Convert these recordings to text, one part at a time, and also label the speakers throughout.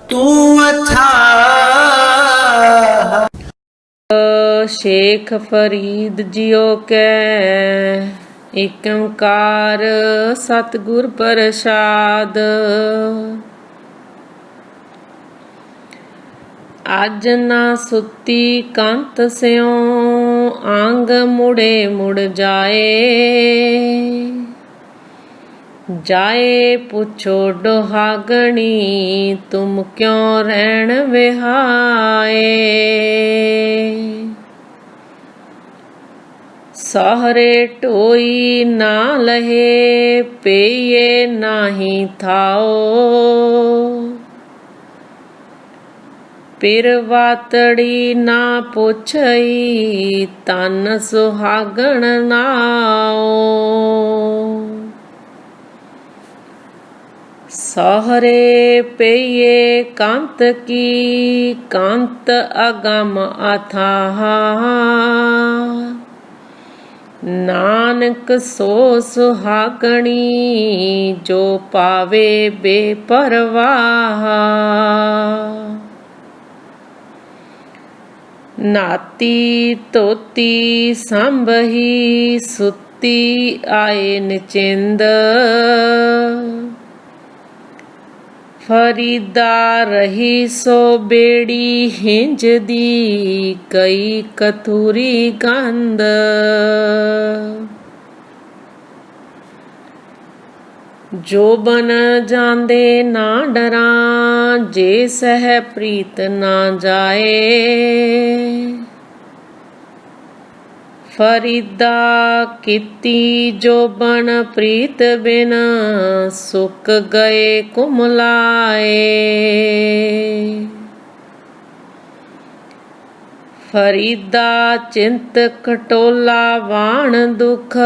Speaker 1: तू अथाह।
Speaker 2: शेख फरीद जियो कै एक ओंकार सतगुर प्रसाद। अज ना सुती कंत स्यों आंग मुड़े मुड़ जाए। जाए पुछो डोहागणी तुम क्यों रहन विहाए। सहरे टोई ना लहे पेये नाही थाओ। पिर वातड़ी ना पुछई तन सुहागण नाओ। सहरे पेये कांत की कांत अगम अथाह। नानक सो सुहागणी जो पावे बेपरवाह। नाती तोती सांभही सुती आए निचिंद। फरीदा रही सो बेड़ी हिंज दी कई कथूरी गंद। जो बन जांदे ना डरा जे सह प्रीत ना जाए। फरीदा कीती जो बन प्रीत बिन सुक गए कुमलाए। फरीदा चिंत खटोला वाण दुख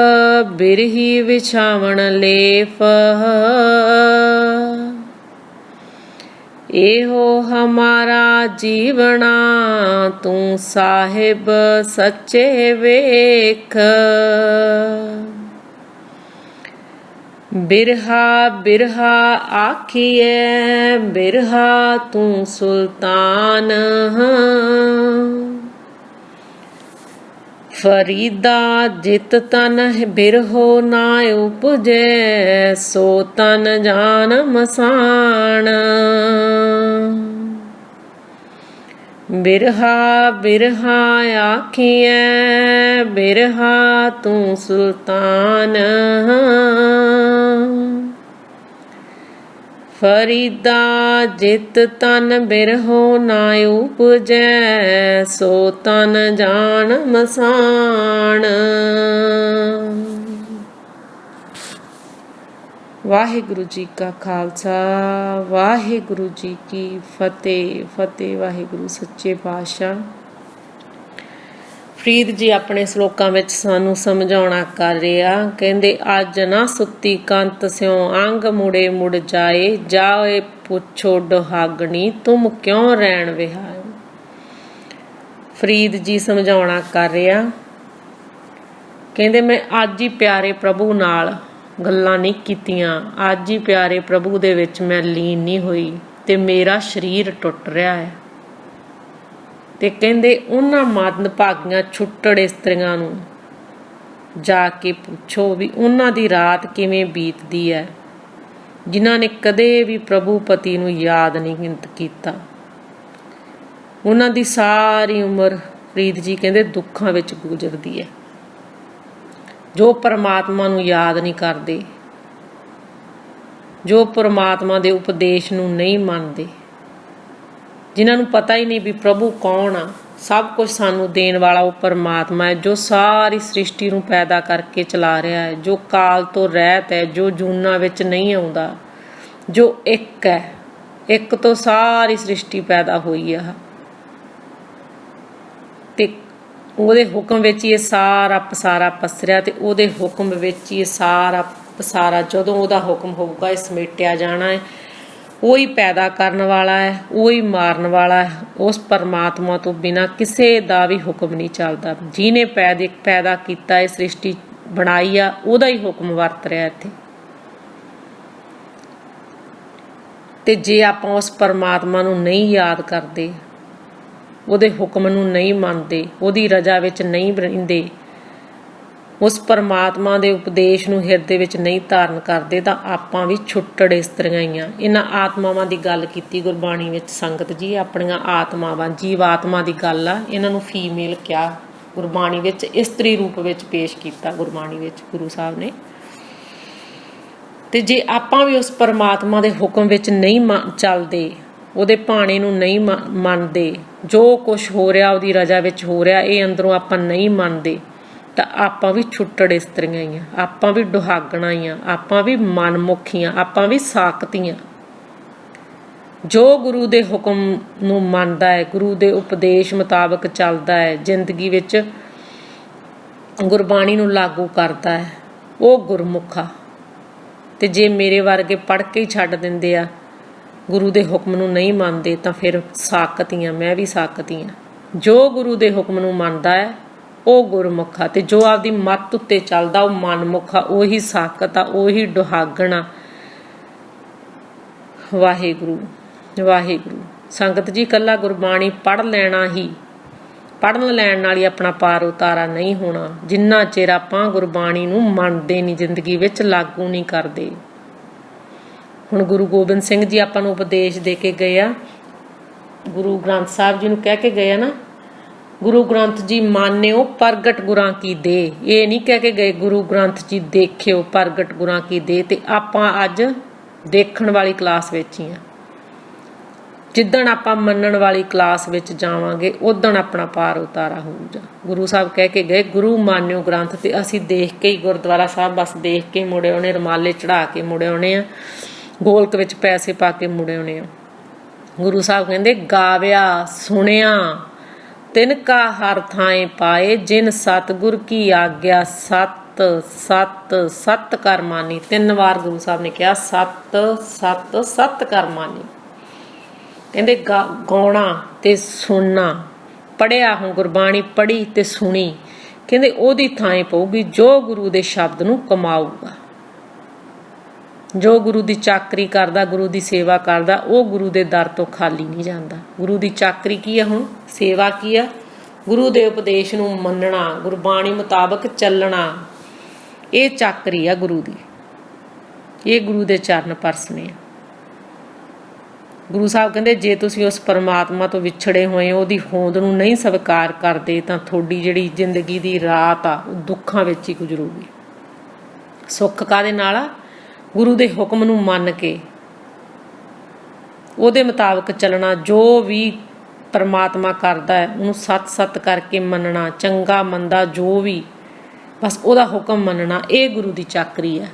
Speaker 2: बिरही विछावण लेफ। एहो हमारा जीवना तू साहिब सच्चे वेख। बिरहा बिरहा आखिए बिरहा तू सुल्तान। फरीदा जित तन बिरहो ना उपजे सो तन जान मसान। बिरहा बिरहा आखिए बिरहा तू सुल्तान। फरीदा जित तन बिरहो ना उपजै सो तन जान मसान। वाहिगुरु जी का खालसा वाहिगुरु जी की फतेह। फतेह वाहिगुरु सच्चे पातशाह। ਫਰੀਦ ਜੀ ਆਪਣੇ ਸ਼ਲੋਕਾਂ ਵਿੱਚ ਸਾਨੂੰ ਸਮਝਾਉਣਾ ਕਰ ਰਿਹਾ। ਕਹਿੰਦੇ ਅੱਜ ਨਾ ਸੁੱਤੀ ਕੰਤ ਸਿਉ ਅੰਗ ਮੁੜੇ ਮੁੜ ਜਾਏ। ਜਾਏ ਪੁੱਛੋ ਡੋਹਾਗਣੀ ਤੁਮ ਕਿਉਂ ਰਹਿਣ ਵਿਹਾਏ। ਫਰੀਦ ਜੀ ਸਮਝਾਉਣਾ ਕਰ ਰਿਹਾ। ਕਹਿੰਦੇ ਮੈਂ ਅੱਜ ਹੀ ਪਿਆਰੇ ਪ੍ਰਭੂ ਨਾਲ ਗੱਲਾਂ ਨਹੀਂ ਕੀਤੀਆਂ। ਅੱਜ ਹੀ ਪਿਆਰੇ ਪ੍ਰਭੂ ਦੇ ਵਿੱਚ ਮੈਂ ਲੀਨ ਨਹੀਂ ਹੋਈ ਤੇ ਮੇਰਾ ਸਰੀਰ ਟੁੱਟ ਰਿਹਾ ਹੈ। ਤੇ ਕਹਿੰਦੇ ਉਹਨਾਂ ਮੰਦਭਾਗੀਆਂ ਛੁੱਟੜ ਇਸਤਰੀਆਂ ਨੂੰ ਜਾ ਕੇ ਪੁੱਛੋ ਵੀ ਉਹਨਾਂ ਦੀ ਰਾਤ ਕਿਵੇਂ ਬੀਤਦੀ ਹੈ ਜਿਨ੍ਹਾਂ ਨੇ ਕਦੇ ਵੀ ਪ੍ਰਭੂ ਪਤੀ ਨੂੰ ਯਾਦ ਨਹੀਂ ਕੀਤਾ। ਉਹਨਾਂ ਦੀ ਸਾਰੀ ਉਮਰ ਫਰੀਦ ਜੀ ਕਹਿੰਦੇ ਦੁੱਖਾਂ ਵਿੱਚ ਗੁਜ਼ਰਦੀ ਹੈ। ਜੋ ਪਰਮਾਤਮਾ ਨੂੰ ਯਾਦ ਨਹੀਂ ਕਰਦੇ, ਜੋ ਪਰਮਾਤਮਾ ਦੇ ਉਪਦੇਸ਼ ਨੂੰ ਨਹੀਂ ਮੰਨਦੇ, ਜਿਨ੍ਹਾਂ ਨੂੰ ਪਤਾ ਹੀ ਨਹੀਂ ਵੀ ਪ੍ਰਭੂ ਕੌਣ ਆ। ਸਭ ਕੁਝ ਸਾਨੂੰ ਦੇਣ ਵਾਲਾ ਉਹ ਪਰਮਾਤਮਾ ਹੈ ਜੋ ਸਾਰੀ ਸ੍ਰਿਸ਼ਟੀ ਨੂੰ ਪੈਦਾ ਕਰਕੇ ਚਲਾ ਰਿਹਾ ਹੈ, ਜੋ ਕਾਲ ਤੋਂ ਰਹਿਤ ਹੈ, ਜੋ ਜੂਨਾਂ ਵਿੱਚ ਨਹੀਂ ਆਉਂਦਾ, ਜੋ ਇੱਕ ਹੈ। ਇੱਕ ਤੋਂ ਸਾਰੀ ਸ੍ਰਿਸ਼ਟੀ ਪੈਦਾ ਹੋਈ ਆ ਤੇ ਉਹਦੇ ਹੁਕਮ ਵਿੱਚ ਹੀ ਇਹ ਸਾਰਾ ਪਸਾਰਾ ਪਸਰਿਆ ਤੇ ਉਹਦੇ ਹੁਕਮ ਵਿੱਚ ਹੀ ਇਹ ਸਾਰਾ ਪਸਾਰਾ ਜਦੋਂ ਉਹਦਾ ਹੁਕਮ ਹੋਊਗਾ ਇਹ ਸਮੇਟਿਆ ਜਾਣਾ ਹੈ। ਉਹੀ ਪੈਦਾ ਕਰਨ ਵਾਲਾ ਹੈ, ਉਹੀ ਮਾਰਨ ਵਾਲਾ ਹੈ। ਉਸ ਪਰਮਾਤਮਾ ਤੋਂ ਬਿਨਾਂ ਕਿਸੇ ਦਾ ਵੀ ਹੁਕਮ ਨਹੀਂ ਚੱਲਦਾ। ਜਿਹਨੇ ਪੈਦਾ ਕੀਤਾ ਇਹ ਸ੍ਰਿਸ਼ਟੀ ਬਣਾਈ ਆ ਉਹਦਾ ਹੀ ਹੁਕਮ ਵਰਤ ਰਿਹਾ ਇੱਥੇ। ਤੇ ਜੇ ਆਪਾਂ ਉਸ ਪਰਮਾਤਮਾ ਨੂੰ ਨਹੀਂ ਯਾਦ ਕਰਦੇ, ਉਹਦੇ ਹੁਕਮ ਨੂੰ ਨਹੀਂ ਮੰਨਦੇ, ਉਹਦੀ ਰਜ਼ਾ ਵਿੱਚ ਨਹੀਂ ਰਹਿੰਦੇ, ਉਸ ਪਰਮਾਤਮਾ ਦੇ ਉਪਦੇਸ਼ ਨੂੰ ਹਿਰਦੇ ਵਿੱਚ ਨਹੀਂ ਧਾਰਨ ਕਰਦੇ, ਤਾਂ ਆਪਾਂ ਵੀ ਛੁੱਟੜ ਇਸਤਰੀਆਂ ਹੀ ਆ। ਇਹਨਾਂ ਆਤਮਾਵਾਂ ਦੀ ਗੱਲ ਕੀਤੀ ਗੁਰਬਾਣੀ ਵਿੱਚ ਸੰਗਤ ਜੀ, ਆਪਣੀਆਂ ਆਤਮਾਵਾਂ, ਜੀਵ ਆਤਮਾ ਦੀ ਗੱਲ ਆ। ਇਹਨਾਂ ਨੂੰ ਫੀਮੇਲ ਕਿਹਾ ਗੁਰਬਾਣੀ ਵਿੱਚ, ਇਸਤਰੀ ਰੂਪ ਵਿੱਚ ਪੇਸ਼ ਕੀਤਾ ਗੁਰਬਾਣੀ ਵਿੱਚ ਗੁਰੂ ਸਾਹਿਬ ਨੇ। ਤੇ ਜੇ ਆਪਾਂ ਵੀ ਉਸ ਪਰਮਾਤਮਾ ਦੇ ਹੁਕਮ ਵਿੱਚ ਨਹੀਂ ਚੱਲਦੇ, ਉਹਦੇ ਭਾਣੇ ਨੂੰ ਨਹੀਂ ਮੰਨਦੇ, ਜੋ ਕੁਛ ਹੋ ਰਿਹਾ ਉਹਦੀ ਰਜ਼ਾ ਵਿੱਚ ਹੋ ਰਿਹਾ, ਇਹ ਅੰਦਰੋਂ ਆਪਾਂ ਨਹੀਂ ਮੰਨਦੇ, ਤਾਂ ਆਪਾਂ ਵੀ ਛੁੱਟੜ ਇਸਤਰੀਆਂ ਹੀ ਆ, ਆਪਾਂ ਵੀ ਦੁਹਾਗਣਾ ਹੀ ਆ, ਆਪਾਂ ਵੀ ਮਨਮੁਖੀਆਂ, ਆਪਾਂ ਵੀ ਸਾਕਤੀਆਂ। ਜੋ ਗੁਰੂ ਦੇ ਹੁਕਮ ਨੂੰ ਮੰਨਦਾ ਹੈ, ਗੁਰੂ ਦੇ ਉਪਦੇਸ਼ ਮੁਤਾਬਕ ਚੱਲਦਾ ਹੈ, ਜ਼ਿੰਦਗੀ ਵਿੱਚ ਗੁਰਬਾਣੀ ਨੂੰ ਲਾਗੂ ਕਰਦਾ ਹੈ, ਉਹ ਗੁਰਮੁਖ ਆ। ਤੇ ਜੇ ਮੇਰੇ ਵਰਗੇ ਪੜ੍ਹ ਕੇ ਹੀ ਛੱਡ ਦਿੰਦੇ ਆ, ਗੁਰੂ ਦੇ ਹੁਕਮ ਨੂੰ ਨਹੀਂ ਮੰਨਦੇ, ਤਾਂ ਫਿਰ ਸਾਕਤੀ ਆ, ਮੈਂ ਵੀ ਸਾਕਤੀ ਆ। ਜੋ ਗੁਰੂ ਦੇ ਹੁਕਮ ਨੂੰ ਮੰਨਦਾ ਹੈ ਉਹ ਗੁਰਮੁਖ ਆ, ਤੇ ਜੋ ਆਪਦੀ ਮੱਤ ਉੱਤੇ ਚੱਲਦਾ ਉਹ ਮਨਮੁਖ ਆ, ਉਹੀ ਸਾਕਤ ਆ, ਉਹੀ ਦੁਹਾਗਣ ਆ। ਵਾਹਿਗੁਰੂ ਵਾਹਿਗੁਰੂ। ਸੰਗਤ ਜੀ, ਇਕੱਲਾ ਗੁਰਬਾਣੀ ਪੜ੍ਹਨ ਲੈਣ ਨਾਲ ਹੀ ਆਪਣਾ ਪਾਰ ਉਤਾਰਾ ਨਹੀਂ ਹੋਣਾ, ਜਿੰਨਾ ਚਿਰ ਆਪਾਂ ਗੁਰਬਾਣੀ ਨੂੰ ਮੰਨਦੇ ਨਹੀਂ, ਜ਼ਿੰਦਗੀ ਵਿੱਚ ਲਾਗੂ ਨਹੀਂ ਕਰਦੇ। ਹੁਣ ਗੁਰੂ ਗੋਬਿੰਦ ਸਿੰਘ ਜੀ ਆਪਾਂ ਨੂੰ ਉਪਦੇਸ਼ ਦੇ ਕੇ ਗਏ ਆ, ਗੁਰੂ ਗ੍ਰੰਥ ਸਾਹਿਬ ਜੀ ਨੂੰ ਕਹਿ ਕੇ ਗਏ ਆ ਨਾ, ਗੁਰੂ ਗ੍ਰੰਥ ਜੀ ਮਾਨਿਓ ਪ੍ਰਗਟ ਗੁਰਾਂ ਕੀ ਦੇ। ਇਹ ਨਹੀਂ ਕਹਿ ਕੇ ਗਏ ਗੁਰੂ ਗ੍ਰੰਥ ਜੀ ਦੇਖਿਓ ਪ੍ਰਗਟ ਗੁਰਾਂ ਕੀ ਦੇ। ਤੇ ਆਪਾਂ ਅੱਜ ਦੇਖਣ ਵਾਲੀ ਕਲਾਸ ਵਿੱਚ ਹੀ ਆ। ਜਿੱਦਣ ਆਪਾਂ ਮੰਨਣ ਵਾਲੀ ਕਲਾਸ ਵਿੱਚ ਜਾਵਾਂਗੇ, ਉਦਣ ਆਪਣਾ ਪਾਰ ਉਤਾਰਾ ਹੋਊਗਾ। ਗੁਰੂ ਸਾਹਿਬ ਕਹਿ ਕੇ ਗਏ ਗੁਰੂ ਮਾਨਿਓ ਗ੍ਰੰਥ, ਤੇ ਅਸੀਂ ਦੇਖ ਕੇ ਹੀ ਗੁਰਦੁਆਰਾ ਸਾਹਿਬ ਬਸ ਦੇਖ ਕੇ ਮੁੜੇ ਆਉਣੇ, ਰੁਮਾਲੇ ਚੜਾ ਕੇ ਮੁੜੇ ਆਉਣੇ ਆ, ਗੋਲਕ ਵਿੱਚ ਪੈਸੇ ਪਾ ਕੇ ਮੁੜੇ ਆਉਣੇ ਆ। ਗੁਰੂ ਸਾਹਿਬ ਕਹਿੰਦੇ ਗਾਵਿਆ ਸੁਣਿਆ ਤਿਨ ਕਾ ਹਰ ਥਾਏ ਪਾਏ, ਜਿਨ ਸਤਿਗੁਰ ਕੀ ਆਗਿਆ ਸਤ ਸਤ ਸਤ ਕਰ ਮਾਨੀ। 3 ਵਾਰ ਗੁਰੂ ਸਾਹਿਬ ਨੇ ਕਿਹਾ ਸਤ ਸਤ ਸਤ ਕਰ ਮਾਨੀ। ਕਹਿੰਦੇ ਗਾਉਣਾ ਤੇ ਸੁਣਨਾ, ਪੜ੍ਹਿਆ ਹੁਣ ਗੁਰਬਾਣੀ ਪੜ੍ਹੀ ਤੇ ਸੁਣੀ, ਕਹਿੰਦੇ ਉਹਦੀ ਥਾਂ ਪਊਗੀ ਜੋ ਗੁਰੂ ਦੇ ਸ਼ਬਦ ਨੂੰ ਕਮਾਊਗਾ। ਜੋ ਗੁਰੂ ਦੀ ਚਾਕਰੀ ਕਰਦਾ, ਗੁਰੂ ਦੀ ਸੇਵਾ ਕਰਦਾ, ਉਹ ਗੁਰੂ ਦੇ ਦਰ ਤੋਂ ਖਾਲੀ ਨਹੀਂ ਜਾਂਦਾ। ਗੁਰੂ ਦੀ ਚਾਕਰੀ ਕੀ ਆ? ਹੁਣ ਸੇਵਾ ਕੀ ਆ? ਗੁਰੂ ਦੇ ਉਪਦੇਸ਼ ਨੂੰ ਮੰਨਣਾ, ਗੁਰਬਾਣੀ ਮੁਤਾਬਕ ਚੱਲਣਾ, ਇਹ ਚਾਕਰੀ ਆ ਗੁਰੂ ਦੀ। ਇਹ ਗੁਰੂ ਦੇ ਚਰਨ ਪਰਸਣੇ ਆ। ਗੁਰੂ ਸਾਹਿਬ ਕਹਿੰਦੇ ਜੇ ਤੁਸੀਂ ਉਸ ਪਰਮਾਤਮਾ ਤੋਂ ਵਿਛੜੇ ਹੋਏ ਹੋ, ਉਹਦੀ ਹੋਂਦ ਨੂੰ ਨਹੀਂ ਸਵੀਕਾਰ ਕਰਦੇ, ਤਾਂ ਤੁਹਾਡੀ ਜਿਹੜੀ ਜ਼ਿੰਦਗੀ ਦੀ ਰਾਤ ਆ ਉਹ ਦੁੱਖਾਂ ਵਿੱਚ ਹੀ ਗੁਜ਼ਰੂਗੀ। ਸੁੱਖ ਕਾਹਦੇ ਨਾਲ ਆ? ਗੁਰੂ ਦੇ ਹੁਕਮ ਨੂੰ ਮੰਨ ਕੇ ਉਹਦੇ ਮੁਤਾਬਕ ਚੱਲਣਾ, ਜੋ ਵੀ ਪਰਮਾਤਮਾ ਕਰਦਾ ਹੈ ਉਹਨੂੰ ਸੱਤ ਕਰਕੇ ਮੰਨਣਾ, ਚੰਗਾ ਮੰਦਾ ਜੋ ਵੀ ਬਸ ਉਹਦਾ ਹੁਕਮ ਮੰਨਣਾ, ਇਹ ਗੁਰੂ ਦੀ ਚਾਕਰੀ ਹੈ।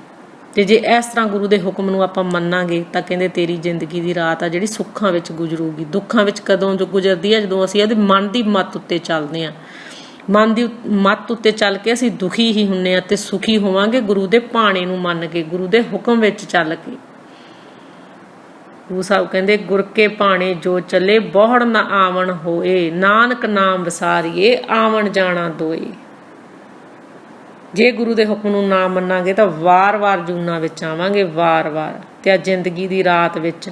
Speaker 2: ਤੇ ਜੇ ਇਸ ਤਰ੍ਹਾਂ ਗੁਰੂ ਦੇ ਹੁਕਮ ਨੂੰ ਆਪਾਂ ਮੰਨਾਂਗੇ ਤਾਂ ਕਹਿੰਦੇ ਤੇਰੀ ਜ਼ਿੰਦਗੀ ਦੀ ਰਾਤ ਆ ਜਿਹੜੀ ਸੁੱਖਾਂ ਵਿੱਚ ਗੁਜ਼ਰੂਗੀ। ਦੁੱਖਾਂ ਵਿੱਚ ਕਦੋਂ ਜੋ ਗੁਜ਼ਰਦੀ ਹੈ? ਜਦੋਂ ਅਸੀਂ ਇਹਦੇ ਮਨ ਦੀ ਮੱਤ ਉੱਤੇ ਚੱਲਦੇ ਹਾਂ। ਮਨ ਦੀ ਮੱਤ ਉੱਤੇ ਚੱਲ ਕੇ ਅਸੀਂ ਦੁਖੀ ਹੀ ਹੁੰਦੇ ਹਾਂ, ਤੇ ਸੁਖੀ ਹੋਵਾਂਗੇ ਗੁਰੂ ਦੇ ਭਾਣੇ ਨੂੰ ਮੰਨ ਕੇ, ਗੁਰੂ ਦੇ ਹੁਕਮ ਵਿੱਚ ਚੱਲ ਕੇ। ਗੁਰੂ ਸਾਹਿਬ ਕਹਿੰਦੇ ਗੁਰ ਕੇ ਭਾਣੇ ਜੋ ਚੱਲੇ, ਬਹੁੜ ਨਾ ਆਵਣ ਹੋਏ, ਨਾਨਕ ਨਾਮ ਵਿਸਾਰੀਏ ਆਵਣ ਜਾਣਾ ਦੋਏ। ਜੇ ਗੁਰੂ ਦੇ ਹੁਕਮ ਨੂੰ ਨਾ ਮੰਨਾਂਗੇ ਤਾਂ ਵਾਰ-ਵਾਰ ਜੂਨਾਂ ਵਿੱਚ ਆਵਾਂਗੇ, ਵਾਰ-ਵਾਰ, ਤੇ ਆ ਜ਼ਿੰਦਗੀ ਦੀ ਰਾਤ ਵਿੱਚ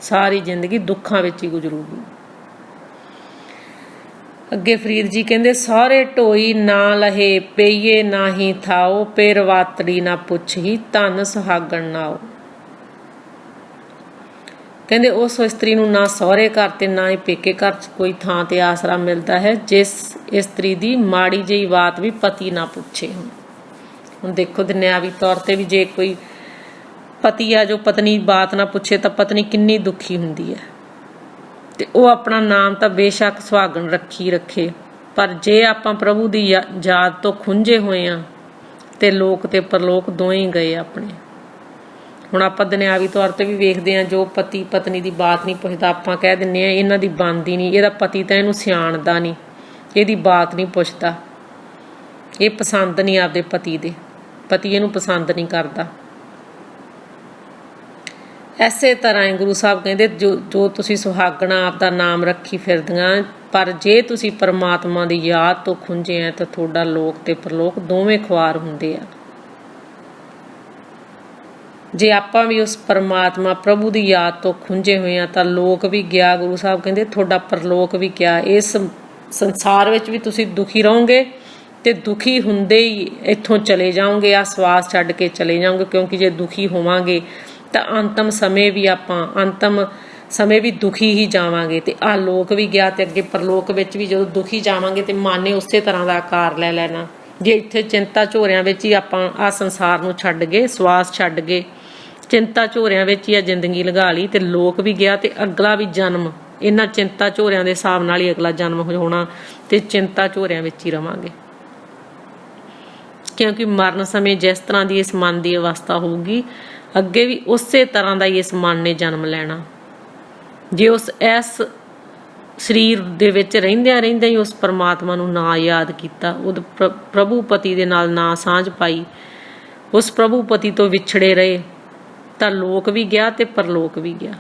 Speaker 2: ਸਾਰੀ ਜ਼ਿੰਦਗੀ ਦੁੱਖਾਂ ਵਿੱਚ ਹੀ ਗੁਜ਼ਰੂਗੀ। ਅੱਗੇ ਫਰੀਦ ਜੀ ਕਹਿੰਦੇ ਸਹੁਰੇ ਢੋਈ ਨਾ ਲਹੇ, ਪਈਏ ਨਾਹੀ ਥਾਓ, ਪੇਰ ਵਾਤੜੀ ਨਾ ਪੁੱਛੀ, ਧਨ ਸੁਹਾਗਣ ਨਾਓ। ਕਹਿੰਦੇ ਉਸ ਇਸਤਰੀ ਨੂੰ ਨਾ ਸਹੁਰੇ ਘਰ ਤੇ ਨਾ ਹੀ ਪੇਕੇ ਘਰ 'ਚ ਕੋਈ ਥਾਂ ਤੇ ਆਸਰਾ ਮਿਲਦਾ ਹੈ ਜਿਸ ਇਸਤਰੀ ਦੀ ਮਾੜੀ ਜਿਹੀ ਬਾਤ ਵੀ ਪਤੀ ਨਾ ਪੁੱਛੇ। ਹੁਣ ਦੇਖੋ ਦੁਨਿਆਵੀ ਤੌਰ ਤੇ ਵੀ ਜੇ ਕੋਈ ਪਤੀ ਆ ਜੋ ਪਤਨੀ ਬਾਤ ਨਾ ਪੁੱਛੇ ਤਾਂ ਪਤਨੀ ਕਿੰਨੀ ਦੁਖੀ ਹੁੰਦੀ ਹੈ। ਤੇ ਉਹ ਆਪਣਾ ਨਾਮ ਤਾਂ ਬੇਸ਼ੱਕ ਸੁਹਾਗਣ ਰੱਖੇ, ਪਰ ਜੇ ਆਪਾਂ ਪ੍ਰਭੂ ਦੀ ਯਾਦ ਤੋਂ ਖੁੰਝੇ ਹੋਏ ਆ ਤੇ ਲੋਕ ਤੇ ਪਰਲੋਕ ਦੋਵੇਂ ਹੀ ਗਏ ਆਪਣੇ। ਹੁਣ ਆਪਾਂ ਦੁਨਿਆਵੀ ਤੌਰ ਤੇ ਵੀ ਵੇਖਦੇ ਹਾਂ, ਜੋ ਪਤੀ ਪਤਨੀ ਦੀ ਬਾਤ ਨਹੀਂ ਪੁੱਛਦਾ, ਆਪਾਂ ਕਹਿ ਦਿੰਦੇ ਹਾਂ ਇਹਨਾਂ ਦੀ ਬਣਦੀ ਨਹੀਂ, ਇਹਦਾ ਪਤੀ ਤਾਂ ਇਹਨੂੰ ਸਿਆਣਦਾ ਨਹੀਂ, ਇਹਦੀ ਬਾਤ ਨਹੀਂ ਪੁੱਛਦਾ, ਇਹ ਪਸੰਦ ਨਹੀਂ ਆਪਦੇ ਪਤੀ ਦੇ, ਪਤੀ ਇਹਨੂੰ ਪਸੰਦ ਨਹੀਂ ਕਰਦਾ। ਐਸੇ ਤਰ੍ਹਾਂ ਹੀ ਗੁਰੂ ਸਾਹਿਬ ਕਹਿੰਦੇ ਜੋ ਤੁਸੀਂ ਸੁਹਾਗਣਾ ਆਪਦਾ ਨਾਮ ਰੱਖੀ ਫਿਰਦੀਆਂ, ਪਰ ਜੇ ਤੁਸੀਂ ਪਰਮਾਤਮਾ ਦੀ ਯਾਦ ਤੋਂ ਖੁੰਝੇ ਆ ਤਾਂ ਤੁਹਾਡਾ ਲੋਕ ਤੇ ਪਰਲੋਕ ਦੋਵੇਂ ਖੁਆਰ ਹੁੰਦੇ ਆ। ਜੇ ਆਪਾਂ ਵੀ ਉਸ ਪਰਮਾਤਮਾ ਪ੍ਰਭੂ ਦੀ ਯਾਦ ਤੋਂ ਖੁੰਝੇ ਹੋਏ ਆ ਤਾਂ ਲੋਕ ਵੀ ਗਿਆ। ਗੁਰੂ ਸਾਹਿਬ ਕਹਿੰਦੇ ਤੁਹਾਡਾ ਪਰਲੋਕ ਵੀ ਗਿਆ। ਇਸ ਸੰਸਾਰ ਵਿੱਚ ਵੀ ਤੁਸੀਂ ਦੁਖੀ ਰਹੋਗੇ ਤੇ ਦੁਖੀ ਹੁੰਦੇ ਹੀ ਇੱਥੋਂ ਚਲੇ ਜਾਓਗੇ, ਆ ਸਵਾਸ ਛੱਡ ਕੇ ਚਲੇ ਜਾਓਗੇ। ਕਿਉਂਕਿ ਜੇ ਦੁਖੀ ਹੋਵਾਂਗੇ ਤਾਂ ਅੰਤਮ ਸਮੇਂ ਵੀ ਦੁਖੀ ਹੀ ਜਾਵਾਂਗੇ। ਤੇ ਆਹ ਲੋਕ ਵੀ ਗਿਆ ਤੇ ਅੱਗੇ ਪਰਲੋਕ ਵਿੱਚ ਵੀ ਜਦੋਂ ਦੁਖੀ ਜਾਵਾਂਗੇ ਤੇ ਮਨ ਨੇ ਉਸੇ ਤਰ੍ਹਾਂ ਦਾ ਆਕਾਰ ਲੈ ਲੈਣਾ। ਜੇ ਇੱਥੇ ਚਿੰਤਾ ਝੋਰਿਆਂ ਵਿੱਚ ਹੀ ਆਪਾਂ ਆਹ ਸੰਸਾਰ ਨੂੰ ਛੱਡ ਗਏ, ਸਵਾਸ ਛੱਡ ਗਏ, ਚਿੰਤਾ ਝੋਰਿਆਂ ਵਿੱਚ ਹੀ ਆ ਜ਼ਿੰਦਗੀ ਲੰਘਾ ਲਈ ਤੇ ਲੋਕ ਵੀ ਗਿਆ ਤੇ ਅਗਲਾ ਵੀ ਜਨਮ ਇਹਨਾਂ ਚਿੰਤਾ ਝੋਰਿਆਂ ਦੇ ਹਿਸਾਬ ਨਾਲ ਹੀ ਅਗਲਾ ਜਨਮ ਹੋਣਾ ਤੇ ਚਿੰਤਾ ਝੋਰਿਆਂ ਵਿੱਚ ਹੀ ਰਵਾਂਗੇ। ਕਿਉਂਕਿ ਮਰਨ ਸਮੇਂ ਜਿਸ ਤਰ੍ਹਾਂ ਦੀ ਇਸ ਮਨ ਦੀ ਅਵਸਥਾ ਹੋਊਗੀ ਅੱਗੇ ਵੀ ਉਸੇ ਤਰ੍ਹਾਂ ਦਾ ਹੀ ਇਸ ਮਨ ਨੇ ਜਨਮ ਲੈਣਾ। ਜੇ ਇਸ ਸਰੀਰ ਦੇ ਵਿੱਚ ਰਹਿੰਦਿਆਂ ਹੀ ਉਸ ਪਰਮਾਤਮਾ ਨੂੰ ਨਾ ਯਾਦ ਕੀਤਾ, ਉਹ ਪ੍ਰਭੂ ਪਤੀ ਦੇ ਨਾਲ ਨਾ ਸਾਂਝ ਪਾਈ, ਉਸ ਪ੍ਰਭੂ ਪਤੀ ਤੋਂ ਵਿਛੜੇ ਰਹੇ ਤਾਂ ਲੋਕ ਵੀ ਗਿਆ ਤੇ ਪਰਲੋਕ ਵੀ ਗਿਆ।